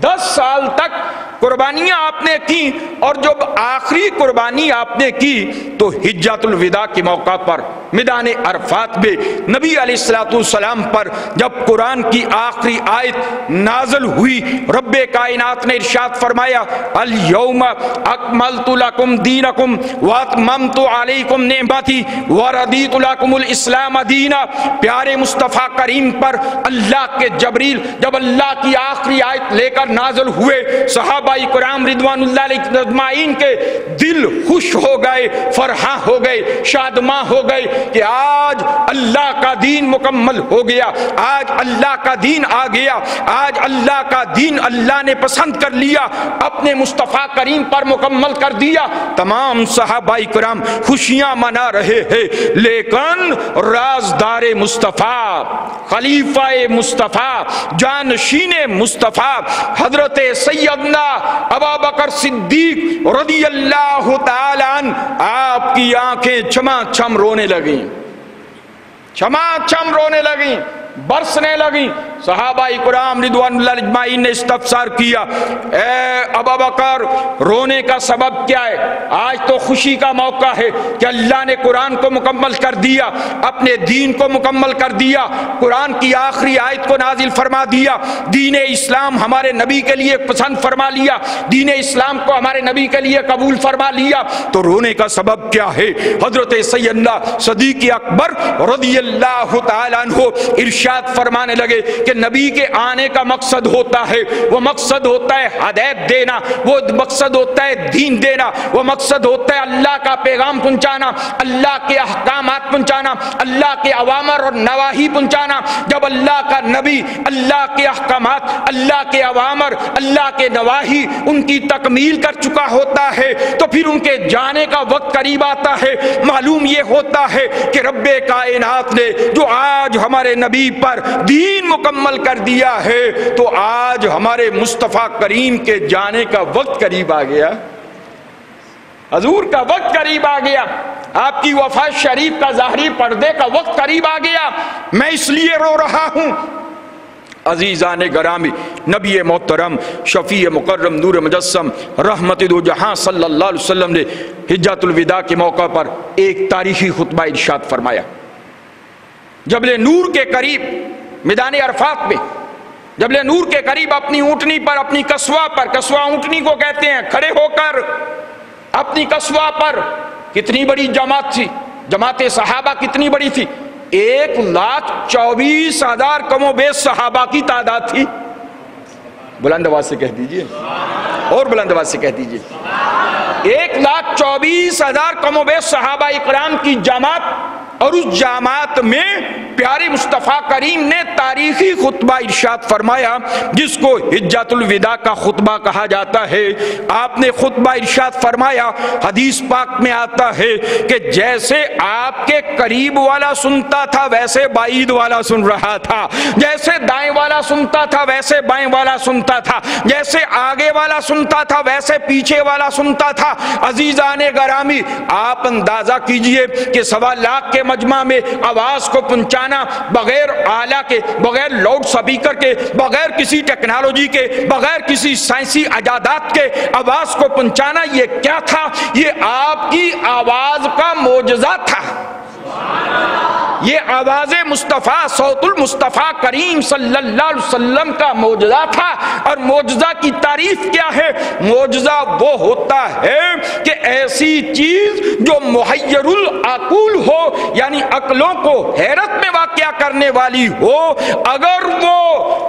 10 سال تک قربانیاں آپ نے کی۔ اور جب آخری قربانی آپ نے کی تو حجۃ الوداع کے موقع پر میدان عرفات میں نبی علیہ السلام پر جب قرآن کی آخری آیت نازل ہوئی، رب کائنات نے ارشاد فرمایا الیوم اکملت لکم دینکم واتممت علیکم نعمتی ورضیت لکم الاسلام دینا۔ پیارے مصطفیٰ کریم پر اللہ کے جبریل جب اللہ کی آخری آیت لے کر نازل ہوئے، صحابہ کرام رضوان اللہ علیہ اجمعین کے دل خوش ہو گئے، فرحاں ہو گئے، شادماں ہو گئے کہ آج اللہ کا دین مکمل ہو گیا، آج اللہ کا دین آ گیا، آج اللہ کا دین اللہ نے پسند کر لیا، اپنے مصطفیٰ کریم پر مکمل کر دیا۔ تمام صحابہ کرام خوشیاں منا رہے ہیں، لیکن رازدار مصطفیٰ، خلیفہ مصطفیٰ، جانشین مصطفیٰ حضرت سیدنا ابوبکر صدیق رضی اللہ تعالی عنہ، آپ کی آنکھیں چھما چھم رونے لگیں، چھما چھم رونے لگیں، برسنے لگیں۔ صحابہ کرام رضوان اللہ اجمعین نے استفسار کیا، اے ابوبکر رونے کا سبب کیا ہے؟ آج تو خوشی کا موقع ہے کہ اللہ نے قرآن کو مکمل کر دیا، اپنے دین کو مکمل کر دیا، قرآن کی آخری آیت کو نازل فرما دیا، دین اسلام ہمارے نبی کے لیے پسند فرما لیا، دین اسلام کو ہمارے نبی کے لیے قبول فرما لیا، تو رونے کا سبب کیا ہے؟ حضرت سیدنا صدیق اکبر رضی اللہ تعالیٰ عنہ ارشاد فرمانے لگے کہ نبی کے آنے کا مقصد ہوتا ہے، وہ مقصد ہوتا ہے ہدایت دینا، وہ مقصد ہوتا ہے دین دینا، وہ مقصد ہوتا ہے اللہ کا پیغام پہنچانا، اللہ کے احکامات پہنچانا، اللہ کے اوامر اور نواہی پہنچانا۔ جب اللہ کا نبی اللہ کے احکامات، اللہ کے اوامر، اللہ کے نواہی ان کی تکمیل کر چکا ہوتا ہے تو پھر ان کے جانے کا وقت قریب آتا ہے۔ معلوم یہ ہوتا ہے کہ رب کائنات نے جو آج ہمارے نبی پر دین مکمل کر دیا ہے تو آج ہمارے مصطفیٰ کریم کے جانے کا وقت قریب آ گیا، حضور کا وقت قریب آ گیا، آپ کی وفات شریف کا ظاہری پردے کا وقت قریب آ گیا۔ میں اس لیے رو رہا ہوں۔ عزیزان گرامی، نبی محترم شفیع مکرم نور مجسم رحمت دو جہاں صلی اللہ علیہ وسلم نے حجۃ الوداع کے موقع پر ایک تاریخی خطبہ ارشاد فرمایا۔ جبل نور کے قریب میدان عرفات میں، جبل نور کے قریب اپنی اونٹنی پر، اپنی کسوہ پر، کسوہ اونٹنی کو کہتے ہیں، کھڑے ہو کر اپنی کسوہ پر، کتنی بڑی جماعت تھی، جماعت صحابہ کتنی بڑی تھی، 1,24,000 کم و بیش صحابہ کی تعداد تھی۔ بلند آواز سے کہہ دیجئے، اور بلند آواز سے کہہ دیجئے، 1,24,000 کم و بیش صحابہ اکرام کی جماعت، اور اس جماعت میں پیارے مصطفیٰ کریم نے تاریخی خطبہ ارشاد فرمایا جس کو حجۃ الوداع کا خطبہ کہا جاتا ہے۔ آپ نے خطبہ ارشاد فرمایا، حدیث پاک میں آتا ہے کہ جیسے آپ کے قریب والا سنتا تھا ویسے بعید والا سن رہا تھا، جیسے دائیں والا سنتا تھا ویسے بائیں والا سنتا تھا، جیسے آگے والا سنتا تھا ویسے پیچھے والا سنتا تھا۔ عزیزان گرامی، آپ اندازہ کیجئے کہ 1.25 لاکھ کے مجمع میں آواز کو پہنچانا بغیر آلہ کے، بغیر لاؤڈ سپیکر کے، بغیر کسی ٹیکنالوجی کے، بغیر کسی سائنسی ایجادات کے آواز کو پہنچانا، یہ کیا تھا؟ یہ آپ کی آواز کا معجزہ تھا۔ یہ آواز مصطفیٰ، صوت المصطفیٰ کریم صلی اللہ علیہ وسلم کا معجزہ تھا۔ اور معجزہ کی تعریف کیا ہے؟ معجزہ وہ ہوتا ہے کہ ایسی چیز جو محیر العقول ہو، یعنی عقلوں کو حیرت میں واقع کرنے والی ہو، اگر وہ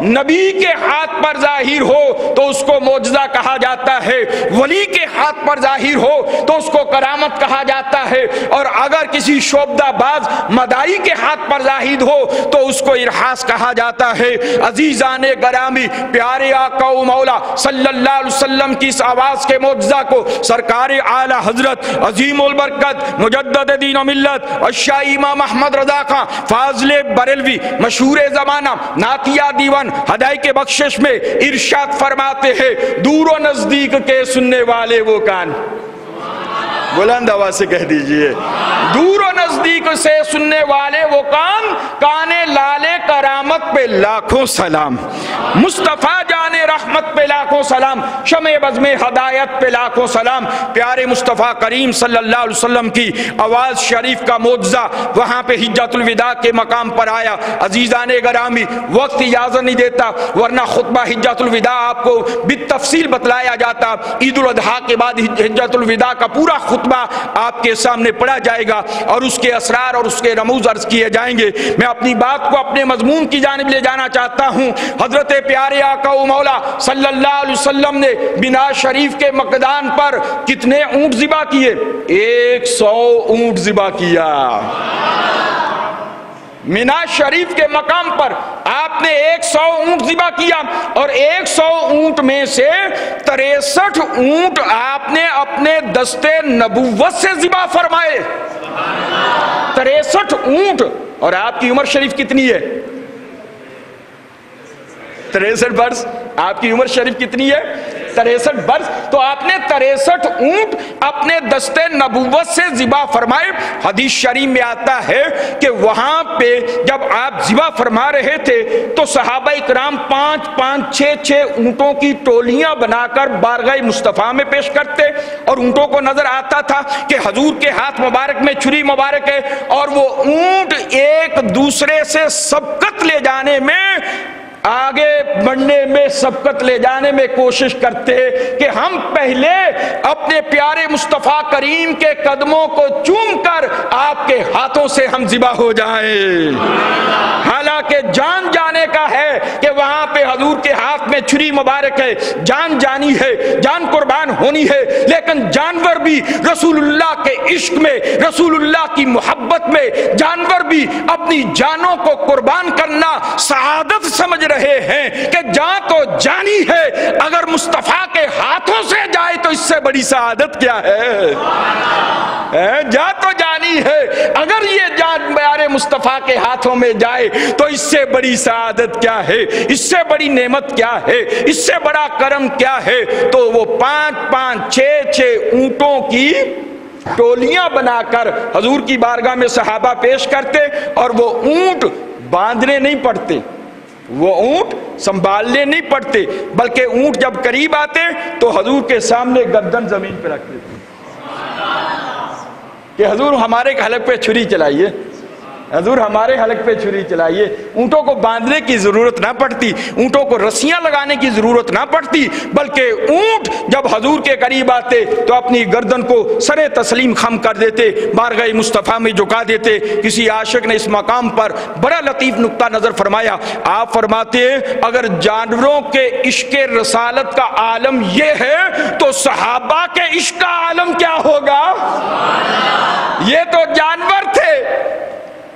نبی کے ہاتھ پر ظاہر ہو تو اس کو معجزہ کہا جاتا ہے، ولی کے ہاتھ پر ظاہر ہو تو اس کو کرامت کہا جاتا ہے، اور اگر کسی شعبدہ باز مدائی کے ہاتھ پر ظاہر ہو تو اس کو ارحاس کہا جاتا ہے۔ عزیزان گرامی، پیارے آقا و مولا صلی اللہ علیہ وسلم کی اس آواز کے معجزہ کو سرکار اعلی حضرت عظیم البرکت مجدد دین و ملت الشاہی امام احمد رضا خان فاضل بریلوی مشہور زمانہ نعتیہ دیوان ہدایت کے بخشش میں ارشاد فرماتے ہیں، دور و نزدیک کے سننے والے وہ کان، بلند آواز سے کہہ دیجئے، دور و نزدیک سے سننے والے وہ کان، کانے لالے کرامت پہ لاکھوں سلام، مصطفیٰ جان رحمت پہ لاکھوں سلام، شمع بزم ہدایت پہ لاکھوں سلام۔ پیارے مصطفیٰ کریم صلی اللہ علیہ وسلم کی آواز شریف کا معجزہ وہاں پہ حجۃ الوداع کے مقام پر آیا۔ عزیزان گرامی، وقت اجازت نہیں دیتا ورنہ خطبہ حجۃ الوداع آپ کو بالتفصیل بتلایا جاتا۔ عید الاضحیٰ کے بعد حجۃ الوداع کا پورا خطبہ آپ کے سامنے پڑھا جائے گا اور اس کے اسرار اور اس کے رموز عرض کیے جائیں گے۔ میں اپنی بات کو اپنے مضمون کی جانب لے جانا چاہتا ہوں۔ حضرت پیارے آقا و مولا صلی اللہ علیہ وسلم نے بنا شریف کے مقدان پر کتنے اونٹ ذبح کیے؟ 100 اونٹ ذبح کیا۔ مینا شریف کے مقام پر آپ نے 100 اونٹ ذبح کیا، اور 100 اونٹ میں سے 63 اونٹ آپ نے اپنے دستے نبوت سے ذبح فرمائے۔ 63 اونٹ، اور آپ کی عمر شریف کتنی ہے؟ 63 برس۔ آپ کی عمر شریف کتنی ہے؟ 63 برس۔ تو آپ نے 63 اونٹ اپنے دستے نبوت سے ذبح فرمائے۔ حدیث شریف میں آتا ہے کہ وہاں پہ جب آپ ذبح فرما رہے تھے تو صحابہ اکرام 5-5 6-6 اونٹوں کی ٹولیاں بنا کر بارگاہ مصطفیٰ میں پیش کرتے، اور اونٹوں کو نظر آتا تھا کہ حضور کے ہاتھ مبارک میں چھری مبارک ہے، اور وہ اونٹ ایک دوسرے سے سبقت لے جانے میں، آگے بڑھنے میں، سبقت لے جانے میں کوشش کرتے کہ ہم پہلے اپنے پیارے مصطفیٰ کریم کے قدموں کو چوم کر آپ کے ہاتھوں سے ہم ذبح ہو جائیں۔ حالانکہ جان جانے کا ہے کہ وہاں پہ حضور کے ہاتھ میں چھری مبارک ہے، جان جانی ہے، جان قربان ہونی ہے، لیکن جانور بھی رسول اللہ کے عشق میں، رسول اللہ کی محبت میں، جانور بھی اپنی جانوں کو قربان کرنا سعادت سمجھ رہے ہیں کہ جان تو جانی ہے، اگر مصطفیٰ کے ہاتھوں سے جائے تو اس سے بڑی سعادت کیا ہے؟ جان تو جانی ہے، اگر یہ جان پیارے مصطفیٰ کے ہاتھوں میں جائے تو اس سے بڑی سعادت کیا ہے؟ اس سے بڑی نعمت کیا ہے؟ اس سے بڑا کرم کیا ہے؟ تو وہ 5-5 6-6 اونٹوں کی ٹولیاں بنا کر حضور کی بارگاہ میں صحابہ پیش کرتے، اور وہ اونٹ باندھنے نہیں پڑتے، وہ اونٹ سنبھالنے نہیں پڑتے، بلکہ اونٹ جب قریب آتے تو حضور کے سامنے گردن زمین پہ رکھ دیتے کہ حضور ہمارے حلق پہ چھری چلائیے، حضور ہمارے حلق پہ چھری چلائیے۔ اونٹوں کو باندھنے کی ضرورت نہ پڑتی، اونٹوں کو رسیاں لگانے کی ضرورت نہ پڑتی، بلکہ اونٹ جب حضور کے قریب آتے تو اپنی گردن کو سر تسلیم خم کر دیتے، بارگاہ مصطفیٰ میں جھکا دیتے۔ کسی عاشق نے اس مقام پر بڑا لطیف نقطہ نظر فرمایا۔ آپ فرماتے ہیں اگر جانوروں کے عشق رسالت کا عالم یہ ہے تو صحابہ کے عشق کا عالم کیا ہوگا؟ یہ تو جانور تھے،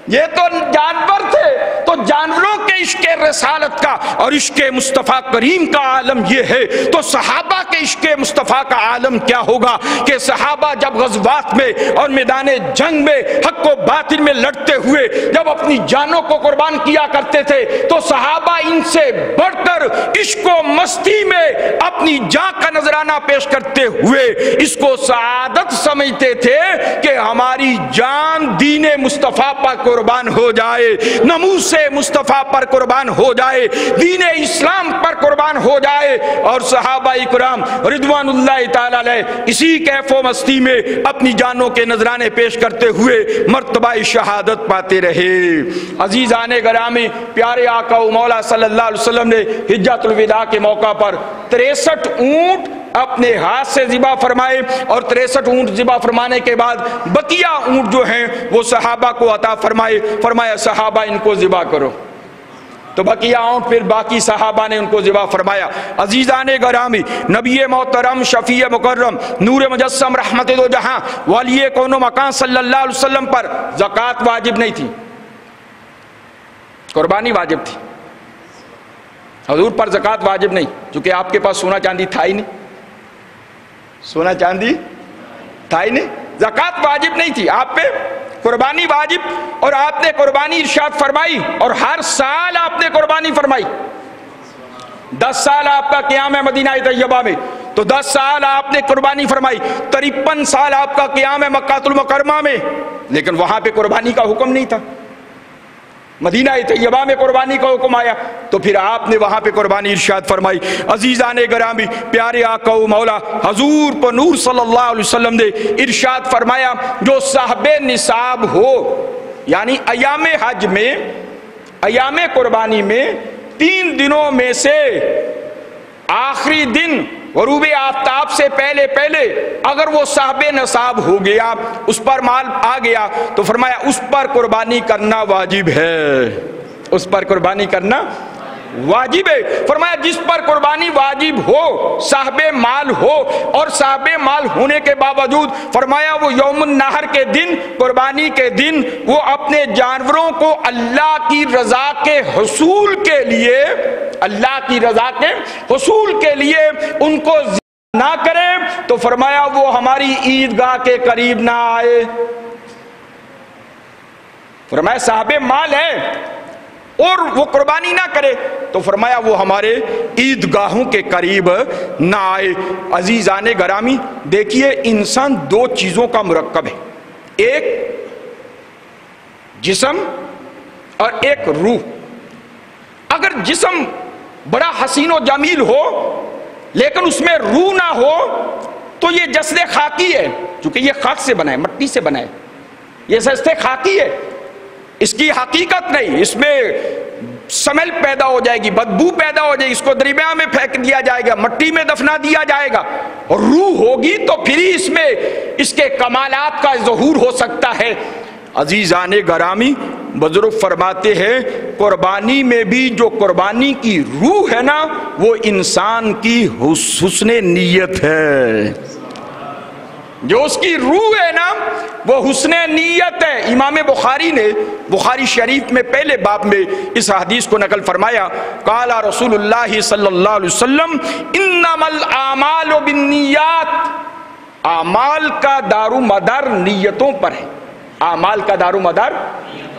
یہ تو جانور تھے، تو جانوروں کے عشق رسالت کا اور عشق مصطفیٰ کریم کا عالم یہ ہے، تو صحابہ کے عشق مصطفیٰ کا عالم کیا ہوگا کہ صحابہ جب غزوات میں اور میدان جنگ میں حق و باطل میں لڑتے ہوئے جب اپنی جانوں کو قربان کیا کرتے تھے تو صحابہ ان سے بڑھ کر عشق و مستی میں اپنی جان کا نذرانہ پیش کرتے ہوئے اس کو سعادت سمجھتے تھے کہ ہماری جان دین مصطفیٰ پر قربان ہو جائے، ناموس مصطفیٰ پر قربان ہو جائے، دین اسلام پر قربان ہو جائے۔ اور صحابہ اکرام رضوان اللہ تعالی علیہ اسی کیف و مستی میں اپنی جانوں کے نذرانے پیش کرتے ہوئے مرتبہ شہادت پاتے رہے۔ عزیزان گرامی، پیارے آقا و مولا صلی اللہ علیہ وسلم نے حجۃ الوداع کے موقع پر 63 اونٹ اپنے ہاتھ سے ذبح فرمائے، اور 63 اونٹ ذبح فرمانے کے بعد بقیہ اونٹ جو ہیں وہ صحابہ کو عطا فرمائے، فرمایا صحابہ ان کو ذبح کرو، تو بقیہ اونٹ پھر باقی صحابہ نے ان کو ذبح فرمایا۔ عزیزان گرامی، نبی محترم شفیع مکرم نور مجسم رحمت دو جہاں ولی کون و مکان صلی اللہ علیہ وسلم پر زکوٰۃ واجب نہیں تھی، قربانی واجب تھی۔ حضور پر زکوٰۃ واجب نہیں، چونکہ آپ کے پاس سونا چاندی تھا ہی نہیں، سونا چاندی تھا ہی نہیں، زکوٰۃ واجب نہیں تھی آپ پہ، قربانی واجب، اور آپ نے قربانی ارشاد فرمائی، اور ہر سال آپ نے قربانی فرمائی۔ 10 سال آپ کا قیام ہے مدینہ طیبہ میں، تو 10 سال آپ نے قربانی فرمائی، 53 سال آپ کا قیام ہے مکہ المکرمہ میں، لیکن وہاں پہ قربانی کا حکم نہیں تھا۔ مدینہ طیبہ میں قربانی کا حکم آیا تو پھر آپ نے وہاں پہ قربانی ارشاد فرمائی۔ عزیزان گرامی، پیارے آقا و مولا حضور پر نور صلی اللہ علیہ وسلم نے ارشاد فرمایا جو صاحب نصاب ہو، یعنی ایام حج میں، ایام قربانی میں 3 دنوں میں سے آخری دن غروب آفتاب سے پہلے پہلے اگر وہ صاحب نصاب ہو گیا، اس پر مال آ گیا، تو فرمایا اس پر قربانی کرنا واجب ہے، اس پر قربانی کرنا واجب ہے۔ فرمایا جس پر قربانی واجب ہو، صاحب مال ہو، اور صاحب مال ہونے کے باوجود فرمایا وہ یوم النحر کے دن، قربانی کے دن، وہ اپنے جانوروں کو اللہ کی رضا کے حصول کے لیے، اللہ کی رضا کے حصول کے لیے ان کو نہ کرے، تو فرمایا وہ ہماری عیدگاہ کے قریب نہ آئے۔ فرمایا صاحب مال ہے اور وہ قربانی نہ کرے، تو فرمایا وہ ہمارے عیدگاہوں کے قریب نہ آئے۔ عزیزان گرامی، دیکھیے انسان 2 چیزوں کا مرکب ہے، ایک جسم اور ایک روح۔ اگر جسم بڑا حسین و جمیل ہو لیکن اس میں روح نہ ہو تو یہ جسد خاکی ہے، چونکہ یہ خاک سے بنا ہے، مٹی سے بنا ہے، یہ جسد خاکی ہے، اس کی حقیقت نہیں، اس میں سمیل پیدا ہو جائے گی، بدبو پیدا ہو جائے گی، اس کو دریا میں پھینک دیا جائے گا، مٹی میں دفنا دیا جائے گا۔ اور روح ہوگی تو پھر ہی اس میں اس کے کمالات کا ظہور ہو سکتا ہے۔ عزیزان گرامی، بزرگ فرماتے ہیں قربانی میں بھی جو قربانی کی روح ہے نا وہ انسان کی حسن نیت ہے، جو اس کی روح ہے نا وہ حسن نیت ہے۔ امام بخاری نے بخاری شریف میں پہلے باب میں اس حدیث کو نقل فرمایا، قال رسول اللہ صلی اللہ علیہ وسلم انما الاعمال بالنیات، اعمال کا دار و مدار نیتوں پر ہے، اعمال کا دار و مدار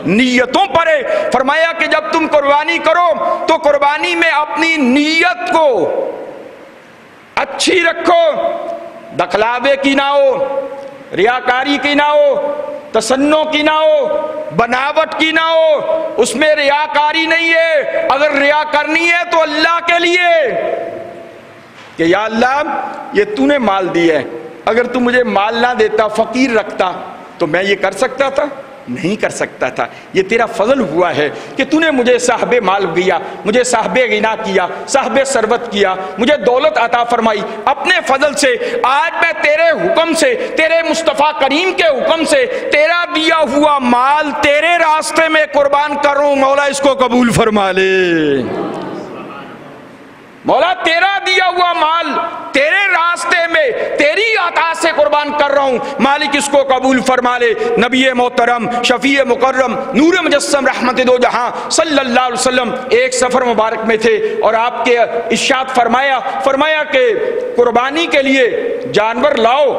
نیتوں پر ہے۔ فرمایا کہ جب تم قربانی کرو تو قربانی میں اپنی نیت کو اچھی رکھو، دکھلاوے کی نہ ہو، ریاکاری کی نہ ہو، تصنع کی نہ ہو، بناوٹ کی نہ ہو، اس میں ریاکاری نہیں ہے، اگر ریا کرنی ہے تو اللہ کے لیے کہ یا اللہ یہ تو نے مال دیا ہے، اگر تو مجھے مال نہ دیتا، فقیر رکھتا تو میں یہ کر سکتا تھا؟ نہیں کر سکتا تھا۔ یہ تیرا فضل ہوا ہے کہ تو نے مجھے صاحب مال دیا، مجھے صاحب غنا کیا، صاحب ثروت کیا، مجھے دولت عطا فرمائی، اپنے فضل سے آج میں تیرے حکم سے، تیرے مصطفیٰ کریم کے حکم سے تیرا دیا ہوا مال تیرے راستے میں قربان کروں، مولا اس کو قبول فرما لے۔ مولا تیرا دیا ہوا مال تیرے راستے میں تیری عطا سے قربان کر رہا ہوں، مالک اس کو قبول فرما لے۔ نبی محترم شفیع مکرم نور مجسم رحمت دو جہاں صلی اللہ علیہ وسلم ایک سفر مبارک میں تھے اور آپ کے ارشاد فرمایا کہ قربانی کے لیے جانور لاؤ۔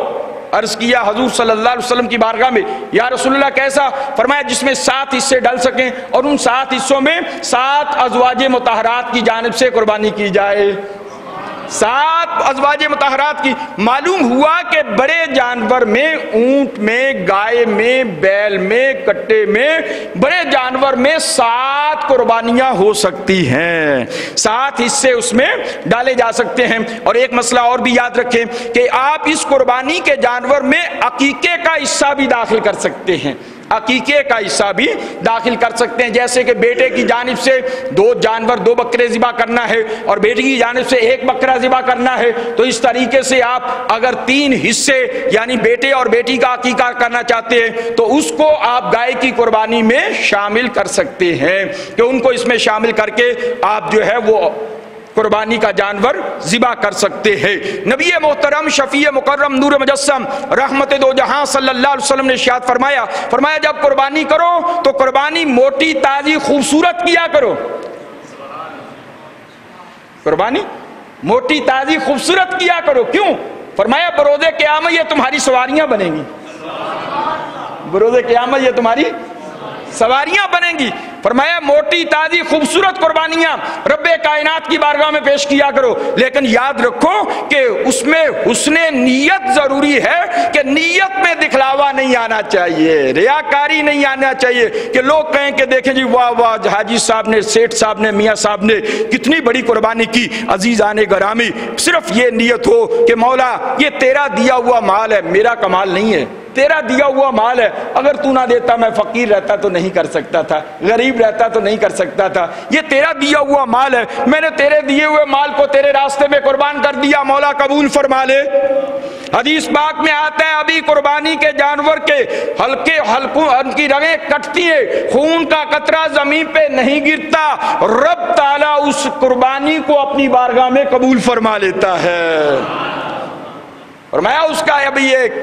عرض کیا حضور صلی اللہ علیہ وسلم کی بارگاہ میں، یا رسول اللہ کیسا؟ فرمایا جس میں 7 حصے ڈل سکیں اور ان 7 حصوں میں 7 ازواج مطہرات کی جانب سے قربانی کی جائے۔ 7 ازواج مطہرات کی۔ معلوم ہوا کہ بڑے جانور میں، اونٹ میں، گائے میں، بیل میں، کٹے میں، بڑے جانور میں 7 قربانیاں ہو سکتی ہیں، 7 حصے اس میں ڈالے جا سکتے ہیں۔ اور ایک مسئلہ اور بھی یاد رکھیں کہ آپ اس قربانی کے جانور میں عقیقے کا حصہ بھی داخل کر سکتے ہیں، عقیقے کا حصہ بھی داخل کر سکتے ہیں، جیسے کہ بیٹے کی جانب سے 2 جانور 2 بکرے ذبح کرنا ہے اور بیٹی کی جانب سے 1 بکرا ذبح کرنا ہے، تو اس طریقے سے آپ اگر 3 حصے یعنی بیٹے اور بیٹی کا عقیقہ کرنا چاہتے ہیں تو اس کو آپ گائے کی قربانی میں شامل کر سکتے ہیں کہ ان کو اس میں شامل کر کے آپ جو ہے وہ قربانی کا جانور ذبح کر سکتے ہیں۔ نبی محترم شفیع مکرم نور مجسم رحمت دو جہاں صلی اللہ علیہ وسلم نے ارشاد فرمایا جب قربانی کرو تو قربانی موٹی تازی خوبصورت کیا کرو۔ قربانی موٹی تازی خوبصورت کیا کرو، کیوں؟ فرمایا بروز قیامت یہ تمہاری سواریاں بنیں گی، بروز قیامت یہ تمہاری سواریاں بنیں گی۔ فرمایا موٹی تازی خوبصورت قربانیاں رب کائنات کی بارگاہ میں پیش کیا کرو، لیکن یاد رکھو کہ اس میں حسن نیت ضروری ہے، کہ نیت میں دکھلاوا نہیں آنا چاہیے، ریاکاری نہیں آنا چاہیے کہ لوگ کہیں کہ دیکھیں جی واہ واہ حاجی صاحب نے، سیٹھ صاحب نے، میاں صاحب نے کتنی بڑی قربانی کی۔ عزیزان گرامی، صرف یہ نیت ہو کہ مولا یہ تیرا دیا ہوا مال ہے، میرا کمال نہیں ہے، تیرا دیا ہوا مال ہے، اگر تو نہ دیتا میں فقیر رہتا تو نہیں کر سکتا تھا، غریب رہتا تو نہیں کر سکتا تھا، یہ تیرا دیا ہوا مال ہے، میں نے تیرے دیے ہوئے مال کو تیرے راستے میں قربان کر دیا، مولا قبول فرما لے۔ حدیث پاک میں آتا ہے ابھی قربانی کے جانور کے حلقوں ان کی رگیں کٹتی ہیں، خون کا قطرہ زمین پہ نہیں گرتا، رب تعالیٰ اس قربانی کو اپنی بارگاہ میں قبول فرما لیتا ہے۔ فرمایا اس کا ابھی ایک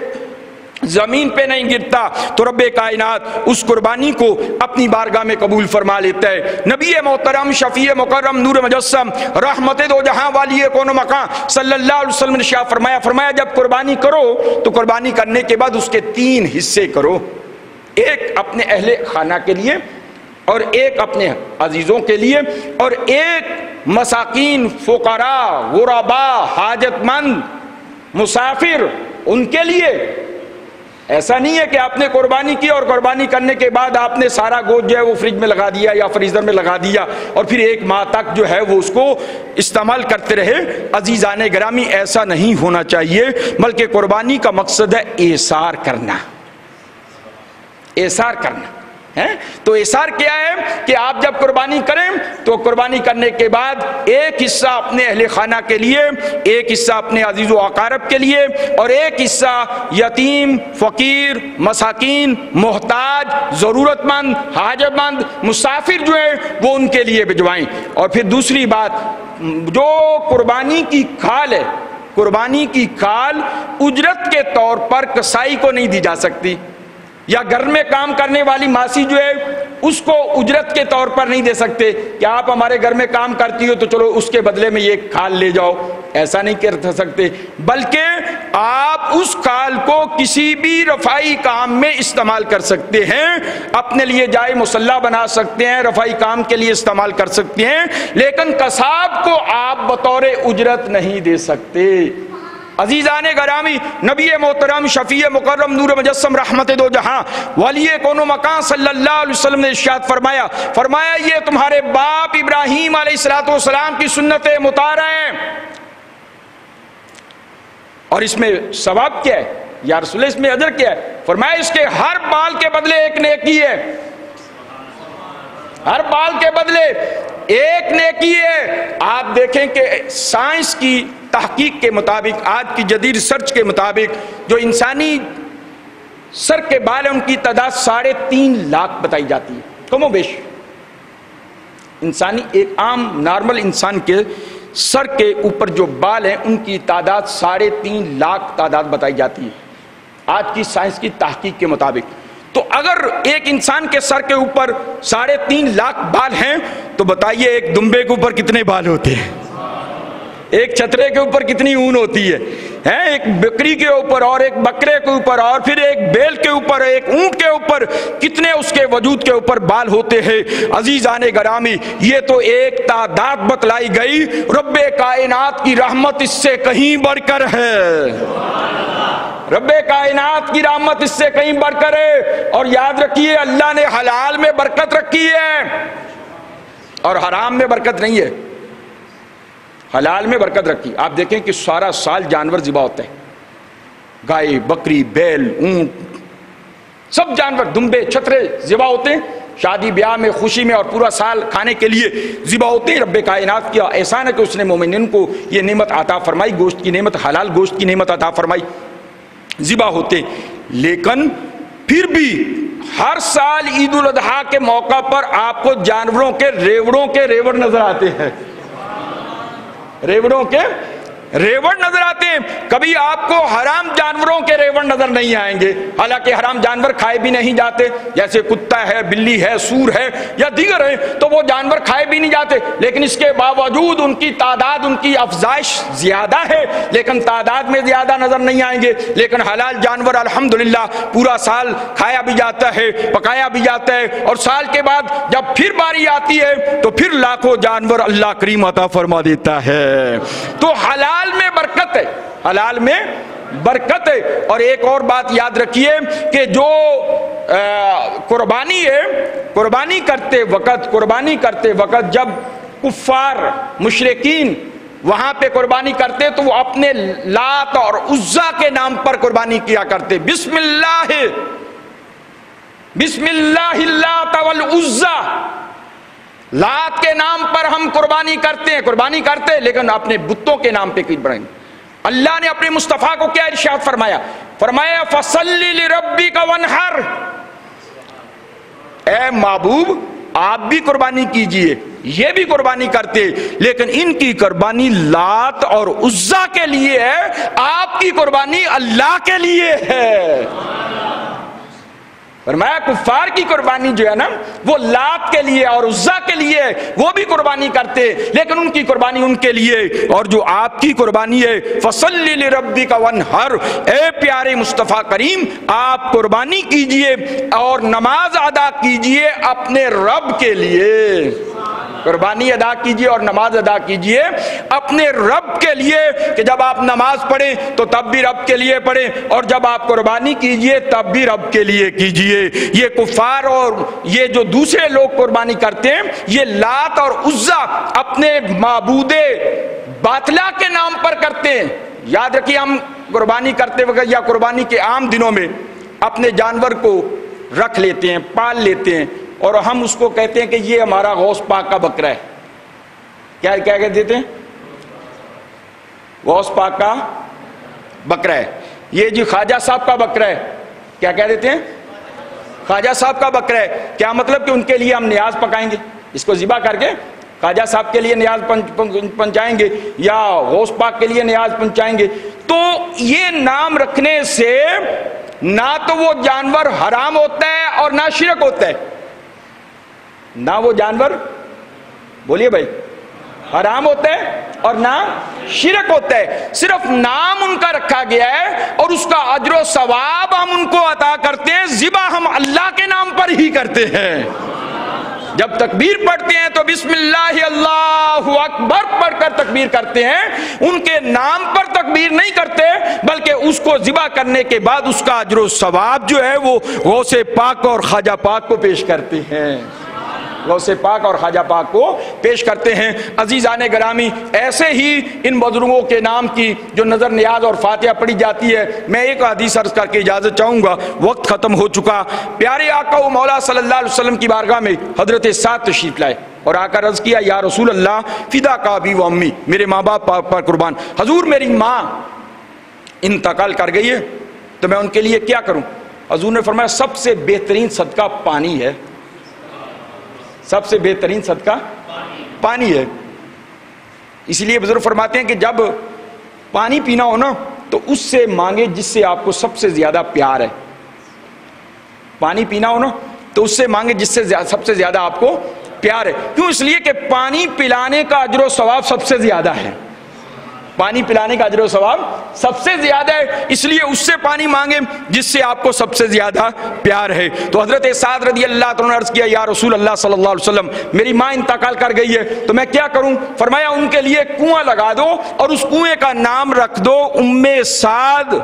زمین پہ نہیں گرتا تو رب کائنات اس قربانی کو اپنی بارگاہ میں قبول فرما لیتا ہے۔ نبی محترم شفیع مکرم نور مجسم رحمت دو جہاں والی کون و مکان صلی اللہ علیہ وسلم نے فرمایا جب قربانی کرو تو قربانی کرنے کے بعد اس کے 3 حصے کرو، ایک اپنے اہل خانہ کے لیے اور ایک اپنے عزیزوں کے لیے اور ایک مساکین، فقراء، غرباء، حاجت مند، مسافر ان کے لیے۔ ایسا نہیں ہے کہ آپ نے قربانی کی اور قربانی کرنے کے بعد آپ نے سارا گوشت جو ہے وہ فریج میں لگا دیا یا فریزر میں لگا دیا اور پھر 1 ماہ تک جو ہے وہ اس کو استعمال کرتے رہے۔ عزیزان گرامی ایسا نہیں ہونا چاہیے، بلکہ قربانی کا مقصد ہے ایثار کرنا، ایثار کرنا ہے۔ تو ایثار کیا ہے کہ آپ جب قربانی کریں تو قربانی کرنے کے بعد ایک حصہ اپنے اہل خانہ کے لیے، ایک حصہ اپنے عزیز و اقارب کے لیے اور ایک حصہ یتیم، فقیر، مساکین، محتاج، ضرورت مند، حاجت مند، مسافر جو ہیں وہ ان کے لیے بھجوائیں۔ اور پھر دوسری بات، جو قربانی کی کھال ہے، قربانی کی کھال اجرت کے طور پر کسائی کو نہیں دی جا سکتی، یا گھر میں کام کرنے والی ماسی جو ہے اس کو اجرت کے طور پر نہیں دے سکتے کہ آپ ہمارے گھر میں کام کرتی ہو تو چلو اس کے بدلے میں یہ کھال لے جاؤ، ایسا نہیں کر سکتے، بلکہ آپ اس کھال کو کسی بھی رفائی کام میں استعمال کر سکتے ہیں، اپنے لیے جائے مصلی بنا سکتے ہیں، رفائی کام کے لیے استعمال کر سکتے ہیں، لیکن قصاب کو آپ بطور اجرت نہیں دے سکتے۔ عزیزان گرامی، نبی محترم شفیع مکرم نور مجسم رحمت دو جہاں ولی کون و مکان صلی اللہ علیہ وسلم نے ارشاد فرمایا یہ تمہارے باپ ابراہیم علیہ السلام کی سنت مطہرہ ہیں۔ اور اس میں ثواب کیا ہے یا رسول اللہ، اس میں اجر کیا ہے؟ فرمایا اس کے ہر بال کے بدلے 1 نیکی ہے، ہر بال کے بدلے 1 نیکی ہے۔ آپ دیکھیں کہ سائنس کی تحقیق کے مطابق، آج کی جدید ریسرچ کے مطابق، جو انسانی سر کے بال ہیں ان کی تعداد 3.5 لاکھ بتائی جاتی ہے، کم و بیش۔ انسانی ایک عام نارمل انسان کے سر کے اوپر جو بال ہیں ان کی تعداد 3.5 لاکھ تعداد بتائی جاتی ہے آج کی سائنس کی تحقیق کے مطابق۔ تو اگر ایک انسان کے سر کے اوپر 3.5 لاکھ بال ہیں تو بتائیے ایک دمبے کے اوپر کتنے بال ہوتے ہیں، ایک چھترے کے اوپر کتنی اون ہوتی ہے، ایک بکری کے اوپر اور ایک بکرے کے اوپر اور پھر ایک بیل کے اوپر ایک اونٹ کے اوپر کتنے اس کے وجود کے اوپر بال ہوتے ہیں۔ عزیزان گرامی یہ تو ایک تعداد بتلائی گئی، رب کائنات کی رحمت اس سے کہیں بڑھ کر ہے، رب کائنات کی رحمت اس سے کہیں بڑھ کر ہے۔ اور یاد رکھیے اللہ نے حلال میں برکت رکھی ہے اور حرام میں برکت نہیں ہے، حلال میں برکت رکھی۔ آپ دیکھیں کہ سارا سال جانور ذبح ہوتے ہیں، گائے بکری بیل اونٹ سب جانور دمبے چھترے ذبح ہوتے ہیں، شادی بیاہ میں خوشی میں اور پورا سال کھانے کے لیے ذبح ہوتے ہیں۔ رب کائنات کیا احسان ہے کہ اس نے مومنین کو یہ نعمت عطا فرمائی، گوشت کی نعمت، حلال گوشت کی نعمت عطا فرمائی، ذبح ہوتے۔ لیکن پھر بھی ہر سال عید الاضحیٰ کے موقع پر آپ کو جانوروں کے ریوڑوں کے ریوڑ نظر آتے ہیں، ریوڑوں کے ریوڑ نظر آتے ہیں، کبھی آپ کو حرام جانوروں کے ریوڑ نظر نہیں آئیں گے، حالانکہ حرام جانور کھائے بھی نہیں جاتے، جیسے کتا ہے بلی ہے سور ہے یا دیگر ہے تو وہ جانور کھائے بھی نہیں جاتے، لیکن اس کے باوجود ان کی تعداد ان کی افزائش زیادہ ہے، لیکن تعداد میں زیادہ نظر نہیں آئیں گے۔ لیکن حلال جانور الحمدللہ پورا سال کھایا بھی جاتا ہے پکایا بھی جاتا ہے، اور سال کے بعد جب پھر باری آتی ہے تو پھر لاکھوں جانور اللہ کریم عطا فرما دیتا ہے۔ تو حلال میں برکت ہے، حلال میں برکت ہے۔ اور ایک اور بات یاد رکھیے کہ جو قربانی ہے، قربانی کرتے وقت جب کفار مشرکین وہاں پہ قربانی کرتے تو وہ اپنے لات اور عزا کے نام پر قربانی کیا کرتے، بسم اللہ اللات والعزا، لات کے نام پر ہم قربانی کرتے لیکن اپنے بتوں کے نام پہ کی بڑھیں۔ اللہ نے اپنے مصطفیٰ کو کیا ارشاد فرمایا؟ فَصَلِّ لِرَبِّكَ وَانْحَرْ، اے محبوب آپ بھی قربانی کیجئے، یہ بھی قربانی کرتے لیکن ان کی قربانی لات اور عزا کے لیے ہے، آپ کی قربانی اللہ کے لیے ہے۔ فرمایا کفار کی قربانی جو ہے نا وہ لات کے لیے اور عزا کے لیے، وہ بھی قربانی کرتے لیکن ان کی قربانی ان کے لیے، اور جو آپ کی قربانی ہے فَصَلِّ لِرَبِّكَ وَانْحَرْ، اے پیارے مصطفیٰ کریم آپ قربانی کیجئے اور نماز ادا کیجئے اپنے رب کے لیے، قربانی ادا کیجئے اور نماز ادا کیجئے اپنے رب کے لیے، کہ جب آپ نماز پڑھیں تو تب بھی رب کے لیے پڑھیں اور جب آپ قربانی کیجئے تب بھی رب کے لیے کیجئے۔ یہ کفار اور یہ جو دوسرے لوگ قربانی کرتے ہیں یہ لات اور عزا اپنے معبود باطلا کے نام پر کرتے ہیں۔ یاد رکھیے ہم قربانی کرتے وقت یا قربانی کے عام دنوں میں اپنے جانور کو رکھ لیتے ہیں پال لیتے ہیں اور ہم اس کو کہتے ہیں کہ یہ ہمارا غوث پاک کا بکرا ہے، کیا کہہ دیتے ہیں؟ غوث پاک کا بکرا ہے، یہ جی خواجہ صاحب کا بکرا ہے، کیا کہہ دیتے ہیں؟ خواجہ صاحب کا بکرا ہے۔ کیا مطلب کہ ان کے لیے ہم نیاز پکائیں گے، اس کو ذبح کر کے خواجہ صاحب کے لیے نیاز پہنچائیں گے یا غوث پاک کے لیے نیاز پہنچائیں گے؟ تو یہ نام رکھنے سے نہ تو وہ جانور حرام ہوتا ہے اور نہ شرک ہوتا ہے، نہ وہ جانور بولیے بھائی حرام ہوتا ہے اور نہ شرک ہوتا ہے، صرف نام ان کا رکھا گیا ہے اور اس کا اجر و ثواب ہم ان کو عطا کرتے ہیں، ذبح ہم اللہ کے نام پر ہی کرتے ہیں۔ جب تکبیر پڑھتے ہیں تو بسم اللہ اللہ اکبر پڑھ کر تکبیر کرتے ہیں، ان کے نام پر تکبیر نہیں کرتے بلکہ اس کو ذبح کرنے کے بعد اس کا اجر و ثواب جو ہے وہ غوث پاک اور خواجہ پاک کو پیش کرتے ہیں، غوث پاک اور خواجہ پاک کو پیش کرتے ہیں۔ عزیزان گرامی ایسے ہی ان بزرگوں کے نام کی جو نظر نیاز اور فاتحہ پڑھی جاتی ہے، میں ایک حدیث عرض کر کے اجازت چاہوں گا، وقت ختم ہو چکا۔ پیارے آقا و مولا صلی اللہ علیہ وسلم کی بارگاہ میں حضرت سعد تشریف لائے اور آ کر عرض کیا یا رسول اللہ فدا کا ابی و امی، میرے ماں باپ پر قربان، حضور میری ماں انتقال کر گئی ہے تو میں ان کے لیے کیا کروں؟ حضور نے فرمایا سب سے بہترین صدقہ پانی ہے، سب سے بہترین صدقہ پانی ہے۔ اس لیے بزرگ فرماتے ہیں کہ جب پانی پینا ہو نا تو اس سے مانگے جس سے آپ کو سب سے زیادہ پیار ہے. پانی پینا ہو نا تو اس سے مانگے جس سے سب سے زیادہ آپ کو پیار ہے. کیوں؟ اس لیے کہ پانی پلانے کا اجر و ثواب سب سے زیادہ ہے. پانی پلانے کا اجر و ثواب سب سے زیادہ ہے، اس لیے اس سے پانی مانگے جس سے آپ کو سب سے زیادہ پیار ہے. تو حضرت سعد رضی اللہ عنہ نے عرض کیا یا رسول اللہ صلی اللہ علیہ وسلم میری ماں انتقال کر گئی ہے تو میں کیا کروں؟ فرمایا ان کے لیے کنواں لگا دو اور اس کنویں کا نام رکھ دو ام سعد،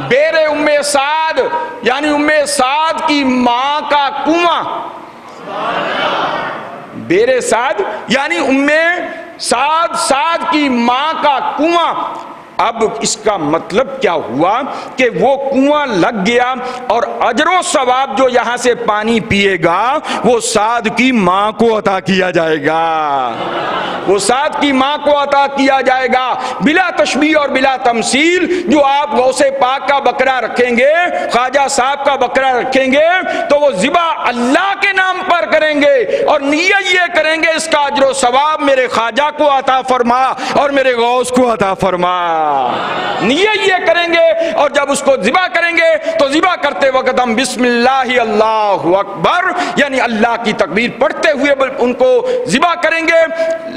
بیر ام سعد، یعنی ام سعد کی ماں کا کنواں. بیر سعد یعنی ام سعد کی ماں کا کنواں. اب اس کا مطلب کیا ہوا کہ وہ کنواں لگ گیا اور اجر و ثواب جو یہاں سے پانی پیے گا وہ سعد کی ماں کو عطا کیا جائے گا، وہ سعد کی ماں کو عطا کیا جائے گا بلا تشبیہ اور بلا تمثیل. جو آپ غوث پاک کا بکرا رکھیں گے، خواجہ صاحب کا بکرا رکھیں گے تو وہ ذبح اللہ کے نام پر کریں گے اور نیت یہ کریں گے اس کا اجر و ثواب میرے خواجہ کو عطا فرما اور میرے غوث کو عطا فرما. نیت یہ کریں گے اور جب اس کو ذبح کریں گے تو ذبح کرتے وقت ہم بسم اللہ اللہ اکبر یعنی اللہ کی تکبیر پڑھتے ہوئے ان کو ذبح کریں گے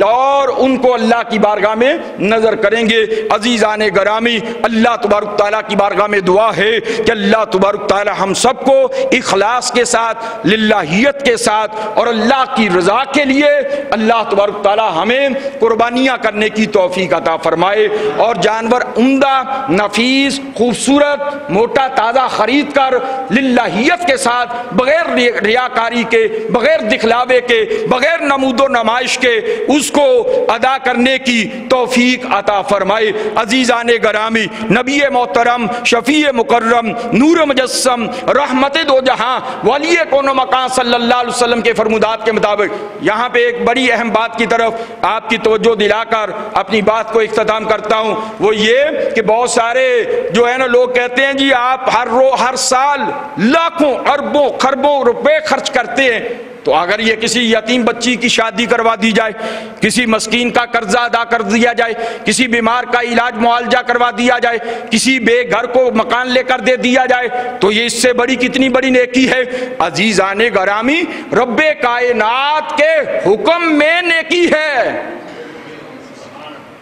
اور ان کو اللہ کی بارگاہ میں نظر کریں گے. عزیزان گرامی، اللہ تبارک تعالیٰ کی بارگاہ میں دعا ہے کہ اللہ تبارک تعالیٰ ہم سب کو اخلاص کے ساتھ، للہیت کے ساتھ اور اللہ کی رضا کے لیے اللہ تبارک تعالیٰ ہمیں قربانیاں کرنے کی توفیق عطا فرمائے اور جانور عمدہ، نفیس، خوبصورت، موٹا تازہ خرید کر للہیت کے ساتھ بغیر ریاکاری کے، بغیر دکھلاوے کے، بغیر نمود و نمائش کے اس کو ادا کرنے کی توفیق عطا فرمائے. عزیزان گرامی، نبی محترم، شفیع مکرم، نور مجسم، رحمت دو جہاں، ولی کون و مکان صلی اللہ علیہ وسلم کے فرمودات کے مطابق یہاں پہ ایک بڑی اہم بات کی طرف آپ کی توجہ دلا کر اپنی بات کو اختتام کرتا ہوں. وہ یہ کہ بہت سارے جو ہے نا لوگ کہتے ہیں جی آپ ہر سال لاکھوں اربوں خربوں روپے خرچ کرتے ہیں، تو اگر یہ کسی یتیم بچی کی شادی کروا دی جائے، کسی مسکین کا قرضہ ادا کر دیا جائے، کسی بیمار کا علاج معالجہ کروا دیا جائے، کسی بے گھر کو مکان لے کر دے دیا جائے، تو یہ اس سے بڑی کتنی بڑی نیکی ہے. عزیزان گرامی، رب کائنات کے حکم میں نیکی ہے،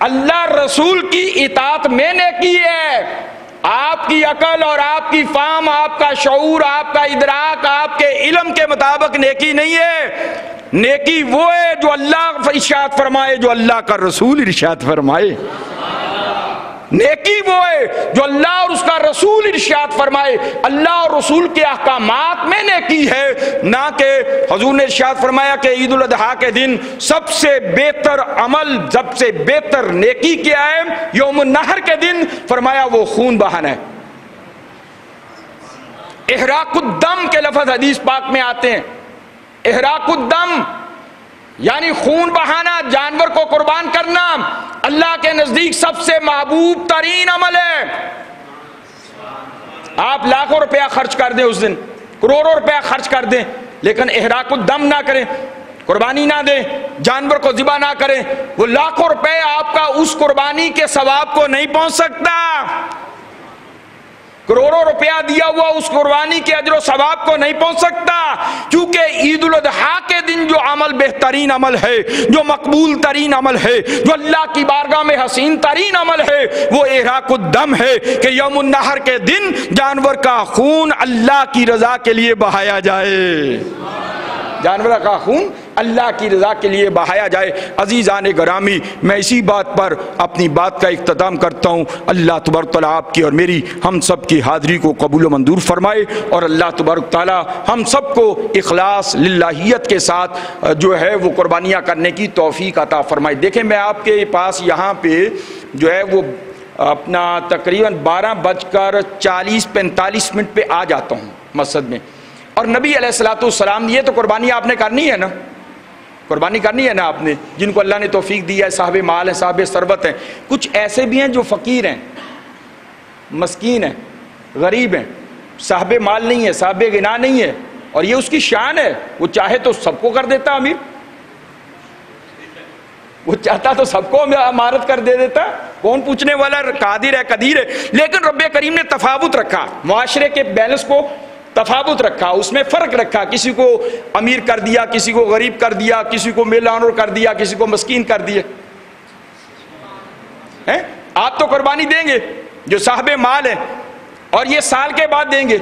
اللہ رسول کی اطاعت میں نیکی ہے. آپ کی عقل اور آپ کی فہم، آپ کا شعور، آپ کا ادراک، آپ کے علم کے مطابق نیکی نہیں ہے. نیکی وہ ہے جو اللہ ارشاد فرمائے، جو اللہ کا رسول ارشاد فرمائے. نیکی وہ ہے جو اللہ اور اس کا رسول ارشاد فرمائے. اللہ اور رسول کے احکامات میں نیکی ہے، نہ کہ حضور نے ارشاد فرمایا کہ عید الاضحیٰ کے دن سب سے بہتر عمل، سب سے بہتر نیکی کیا ہے؟ یوم النحر کے دن فرمایا وہ خون بہانا ہے. احراق الدم کے لفظ حدیث پاک میں آتے ہیں. احراق الدم یعنی خون بہانا، جانور کو قربان کرنا اللہ کے نزدیک سب سے محبوب ترین عمل ہے. آپ لاکھوں روپیہ خرچ کر دیں اس دن، کروڑوں روپیہ خرچ کر دیں، لیکن احراق الدم نہ کریں، قربانی نہ دیں، جانور کو ذبح نہ کریں، وہ لاکھوں روپے آپ کا اس قربانی کے ثواب کو نہیں پہنچ سکتا. کروڑوں روپیہ دیا ہوا اس قربانی کے اجر و ثواب کو نہیں پہنچ سکتا، کیونکہ عید الاضحیٰ کے دن جو عمل بہترین عمل ہے، جو مقبول ترین عمل ہے، جو اللہ کی بارگاہ میں حسین ترین عمل ہے، وہ احراق الدم ہے کہ یوم النحر کے دن جانور کا خون اللہ کی رضا کے لیے بہایا جائے. جانور کا خون اللہ کی رضا کے لیے بہایا جائے. عزیزان گرامی، میں اسی بات پر اپنی بات کا اختتام کرتا ہوں. اللہ تبارک تعالیٰ آپ کی اور میری ہم سب کی حاضری کو قبول و منظور فرمائے اور اللہ تبارک تعالیٰ ہم سب کو اخلاص، للہیت کے ساتھ جو ہے وہ قربانیاں کرنے کی توفیق عطا فرمائے. دیکھیں میں آپ کے پاس یہاں پہ جو ہے وہ اپنا تقریباً 12:40-45 پہ آ جاتا ہوں مسجد میں، اور نبی علیہ الصلوۃ والسلام، یہ تو قربانی آپ نے کرنی ہے نا، قربانی کرنی ہے نا آپ نے، جن کو اللہ نے توفیق دی ہے، صاحب مال ہیں، صاحب ثروت ہیں. کچھ ایسے بھی ہیں جو فقیر ہیں، مسکین ہیں، غریب ہیں، صاحب مال نہیں ہے، صاحب غنا نہیں ہے، اور یہ اس کی شان ہے، وہ چاہے تو سب کو کر دیتا امیر. وہ چاہتا تو سب کو امارت کر دے دیتا، کون پوچھنے والا، قادر ہے قدیر ہے. لیکن رب کریم نے تفاوت رکھا، معاشرے کے بیلنس کو تفاوت رکھا، اس میں فرق رکھا. کسی کو امیر کر دیا، کسی کو غریب کر دیا، کسی کو میل آنر کر دیا، کسی کو مسکین کر دیا. آپ تو قربانی دیں گے جو صاحب مال ہیں، اور یہ سال کے بعد دیں گے،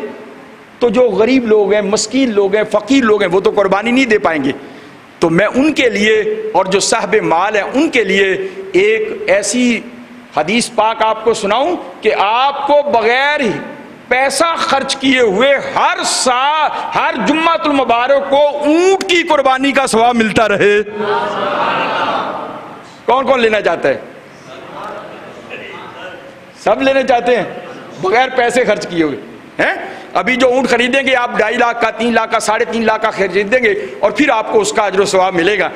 تو جو غریب لوگ ہیں، مسکین لوگ ہیں، فقیر لوگ ہیں، وہ تو قربانی نہیں دے پائیں گے. تو میں ان کے لیے اور جو صاحب مال ہیں ان کے لیے ایک ایسی حدیث پاک آپ کو سناؤں کہ آپ کو بغیر پیسہ خرچ کیے ہوئے ہر سال ہر جمعۃ المبارک کو اونٹ کی قربانی کا ثواب ملتا رہے. کون کون لینا چاہتا ہے؟ سب لینے چاہتے ہیں بغیر پیسے خرچ کیے ہوئے ہیں. ابھی جو اونٹ خریدیں گے آپ 2.5 لاکھ کا، 3 لاکھ کا، 3.5 لاکھ کا خریدیں گے، اور پھر آپ کو اس کا اجر و ثواب ملے گا.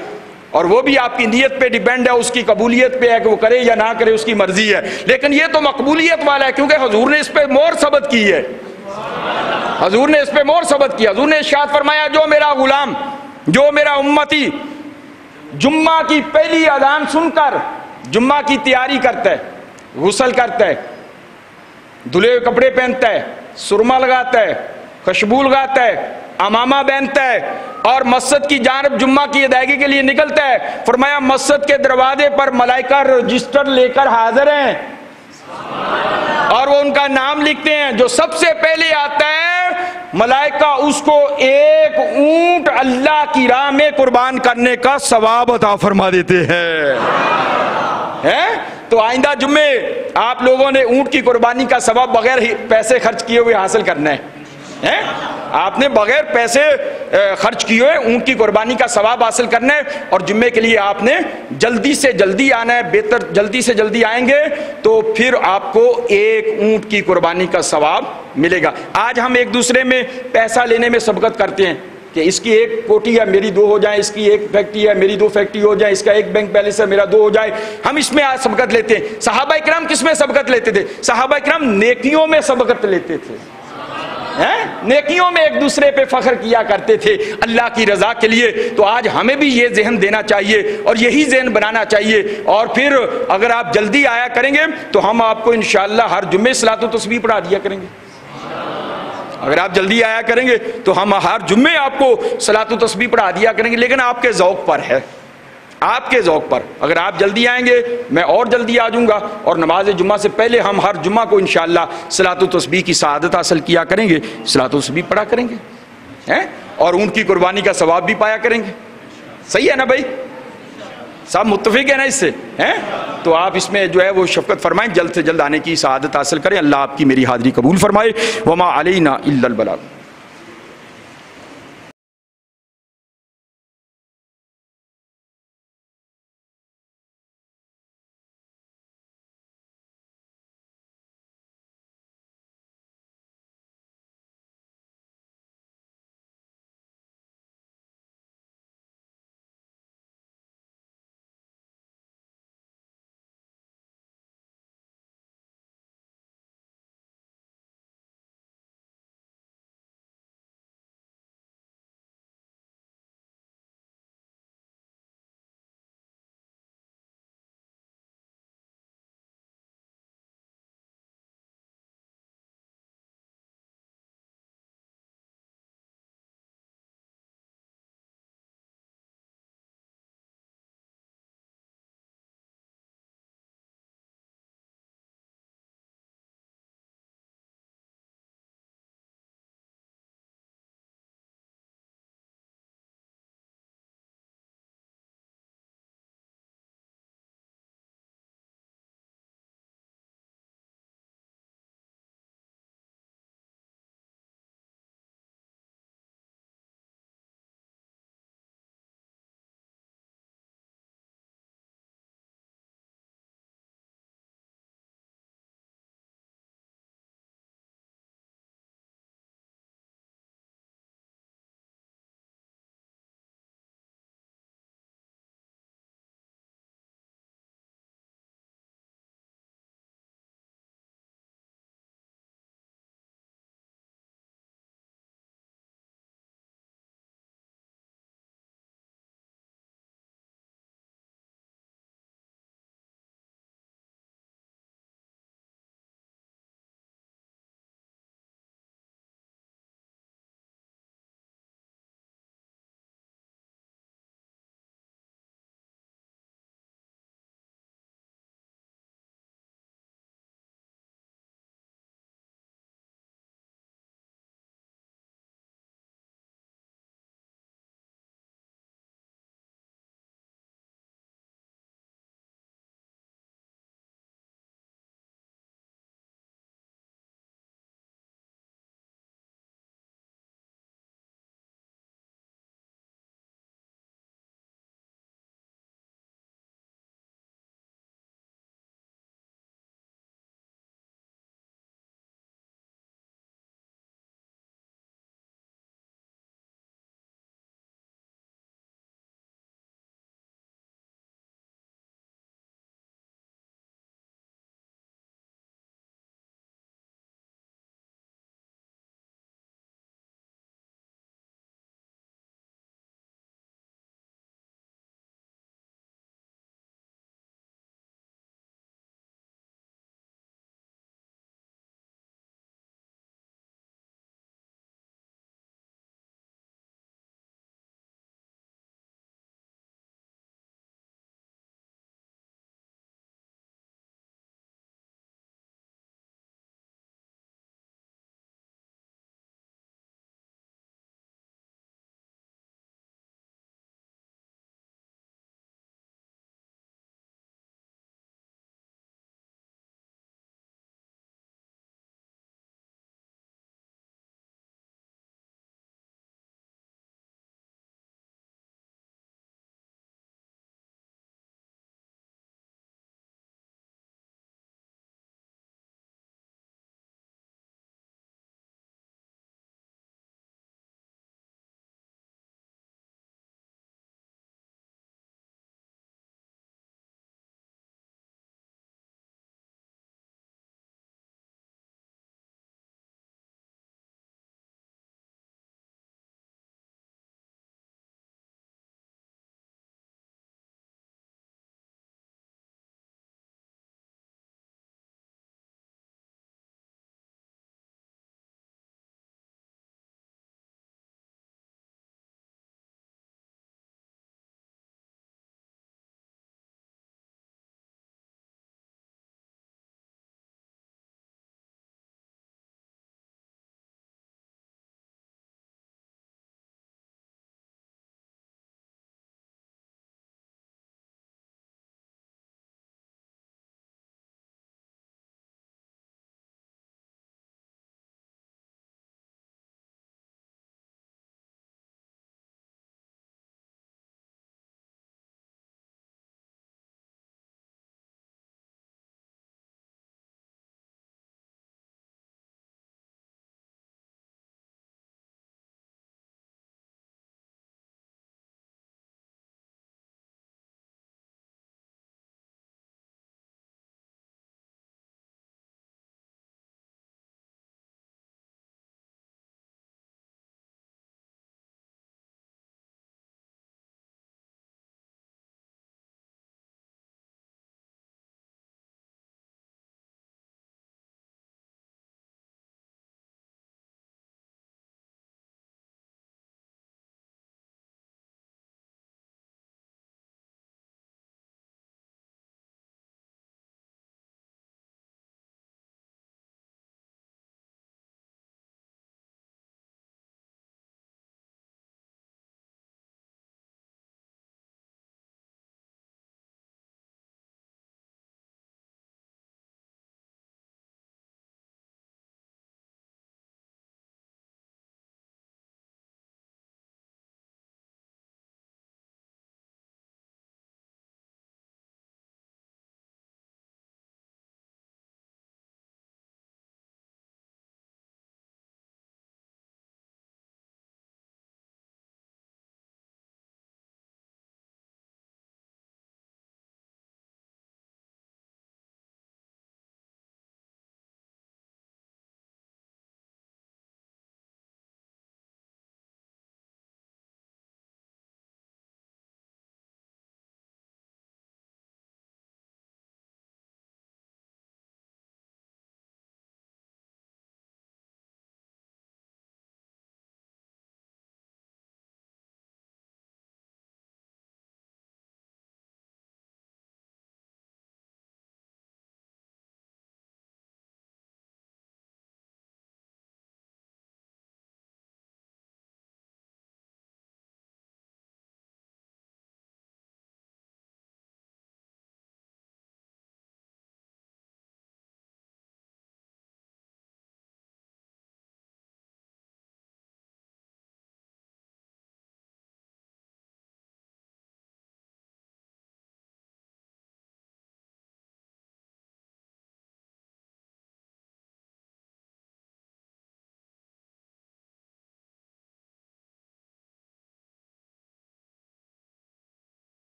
اور وہ بھی آپ کی نیت پہ ڈیپینڈ ہے، اس کی قبولیت پہ ہے کہ وہ کرے یا نہ کرے، اس کی مرضی ہے. لیکن یہ تو مقبولیت والا ہے کیونکہ حضور نے اس پہ مہر ثبت کی ہے. حضور نے اس پہ مہر ثبت کیا. حضور نے ارشاد فرمایا جو میرا غلام، جو میرا امتی جمعہ کی پہلی اذان سن کر جمعہ کی تیاری کرتا ہے، غسل کرتا ہے، دھلے ہوئے کپڑے پہنتا ہے، سرما لگاتا ہے، خوشبو لگاتا ہے، امامہ پہنتا ہے، اور مسجد کی جانب جمعہ کی ادائیگی کے لیے نکلتا ہے، فرمایا مسجد کے دروازے پر ملائکہ رجسٹر لے کر حاضر ہیں اور وہ ان کا نام لکھتے ہیں. جو سب سے پہلے آتا ہے ملائکہ اس کو ایک اونٹ اللہ کی راہ میں قربان کرنے کا ثواب عطا فرما دیتے ہیں. تو آئندہ جمعے آپ لوگوں نے اونٹ کی قربانی کا ثواب بغیر پیسے خرچ کیے ہوئے حاصل کرنا ہے. آپ نے بغیر پیسے خرچ کیے ہوئے اونٹ کی قربانی کا ثواب حاصل کرنا ہے. اور جمعے کے لیے آپ نے جلدی سے جلدی آنا ہے. بہتر جلدی سے جلدی آئیں گے تو پھر آپ کو ایک اونٹ کی قربانی کا ثواب ملے گا. آج ہم ایک دوسرے میں پیسہ لینے میں سبقت کرتے ہیں کہ اس کی ایک کوٹھی ہے میری 2 ہو جائیں، اس کی ایک فیکٹری ہے میری 2 فیکٹری ہو جائیں، اس کا ایک بینک بیلنس ہے میرا 2 ہو جائے. ہم اس میں آج سبقت لیتے ہیں. صحابہ کرام کس میں سبقت لیتے تھے؟ صحابہ کرام نیکیوں میں سبقت لیتے تھے. نیکیوں میں ایک دوسرے پہ فخر کیا کرتے تھے اللہ کی رضا کے لیے. تو آج ہمیں بھی یہ ذہن دینا چاہیے اور یہی ذہن بنانا چاہیے. اور پھر اگر آپ جلدی آیا کریں گے تو ہم آپ کو انشاءاللہ ہر جمعے صلاۃ و تسبیح پڑھا دیا کریں گے. اگر آپ جلدی آیا کریں گے تو ہم ہر جمعے آپ کو صلاۃ و تسبیح پڑھا دیا کریں گے. لیکن آپ کے ذوق پر ہے، آپ کے ذوق پر. اگر آپ جلدی آئیں گے میں اور جلدی آ جاؤں گا، اور نماز جمعہ سے پہلے ہم ہر جمعہ کو انشاءاللہ صلاۃ و تسبیح کی سعادت حاصل کیا کریں گے، صلاۃ و تسبیح پڑھا کریں گے، اور اونٹ کی قربانی کا ثواب بھی پایا کریں گے. صحیح ہے نا بھائی؟ سب متفق ہے نا اس سے؟ تو آپ اس میں جو ہے وہ شفقت فرمائیں، جلد سے جلد آنے کی سعادت حاصل کریں. اللہ آپ کی میری حاضری قبول فرمائے. وما علینا الا البلاغ.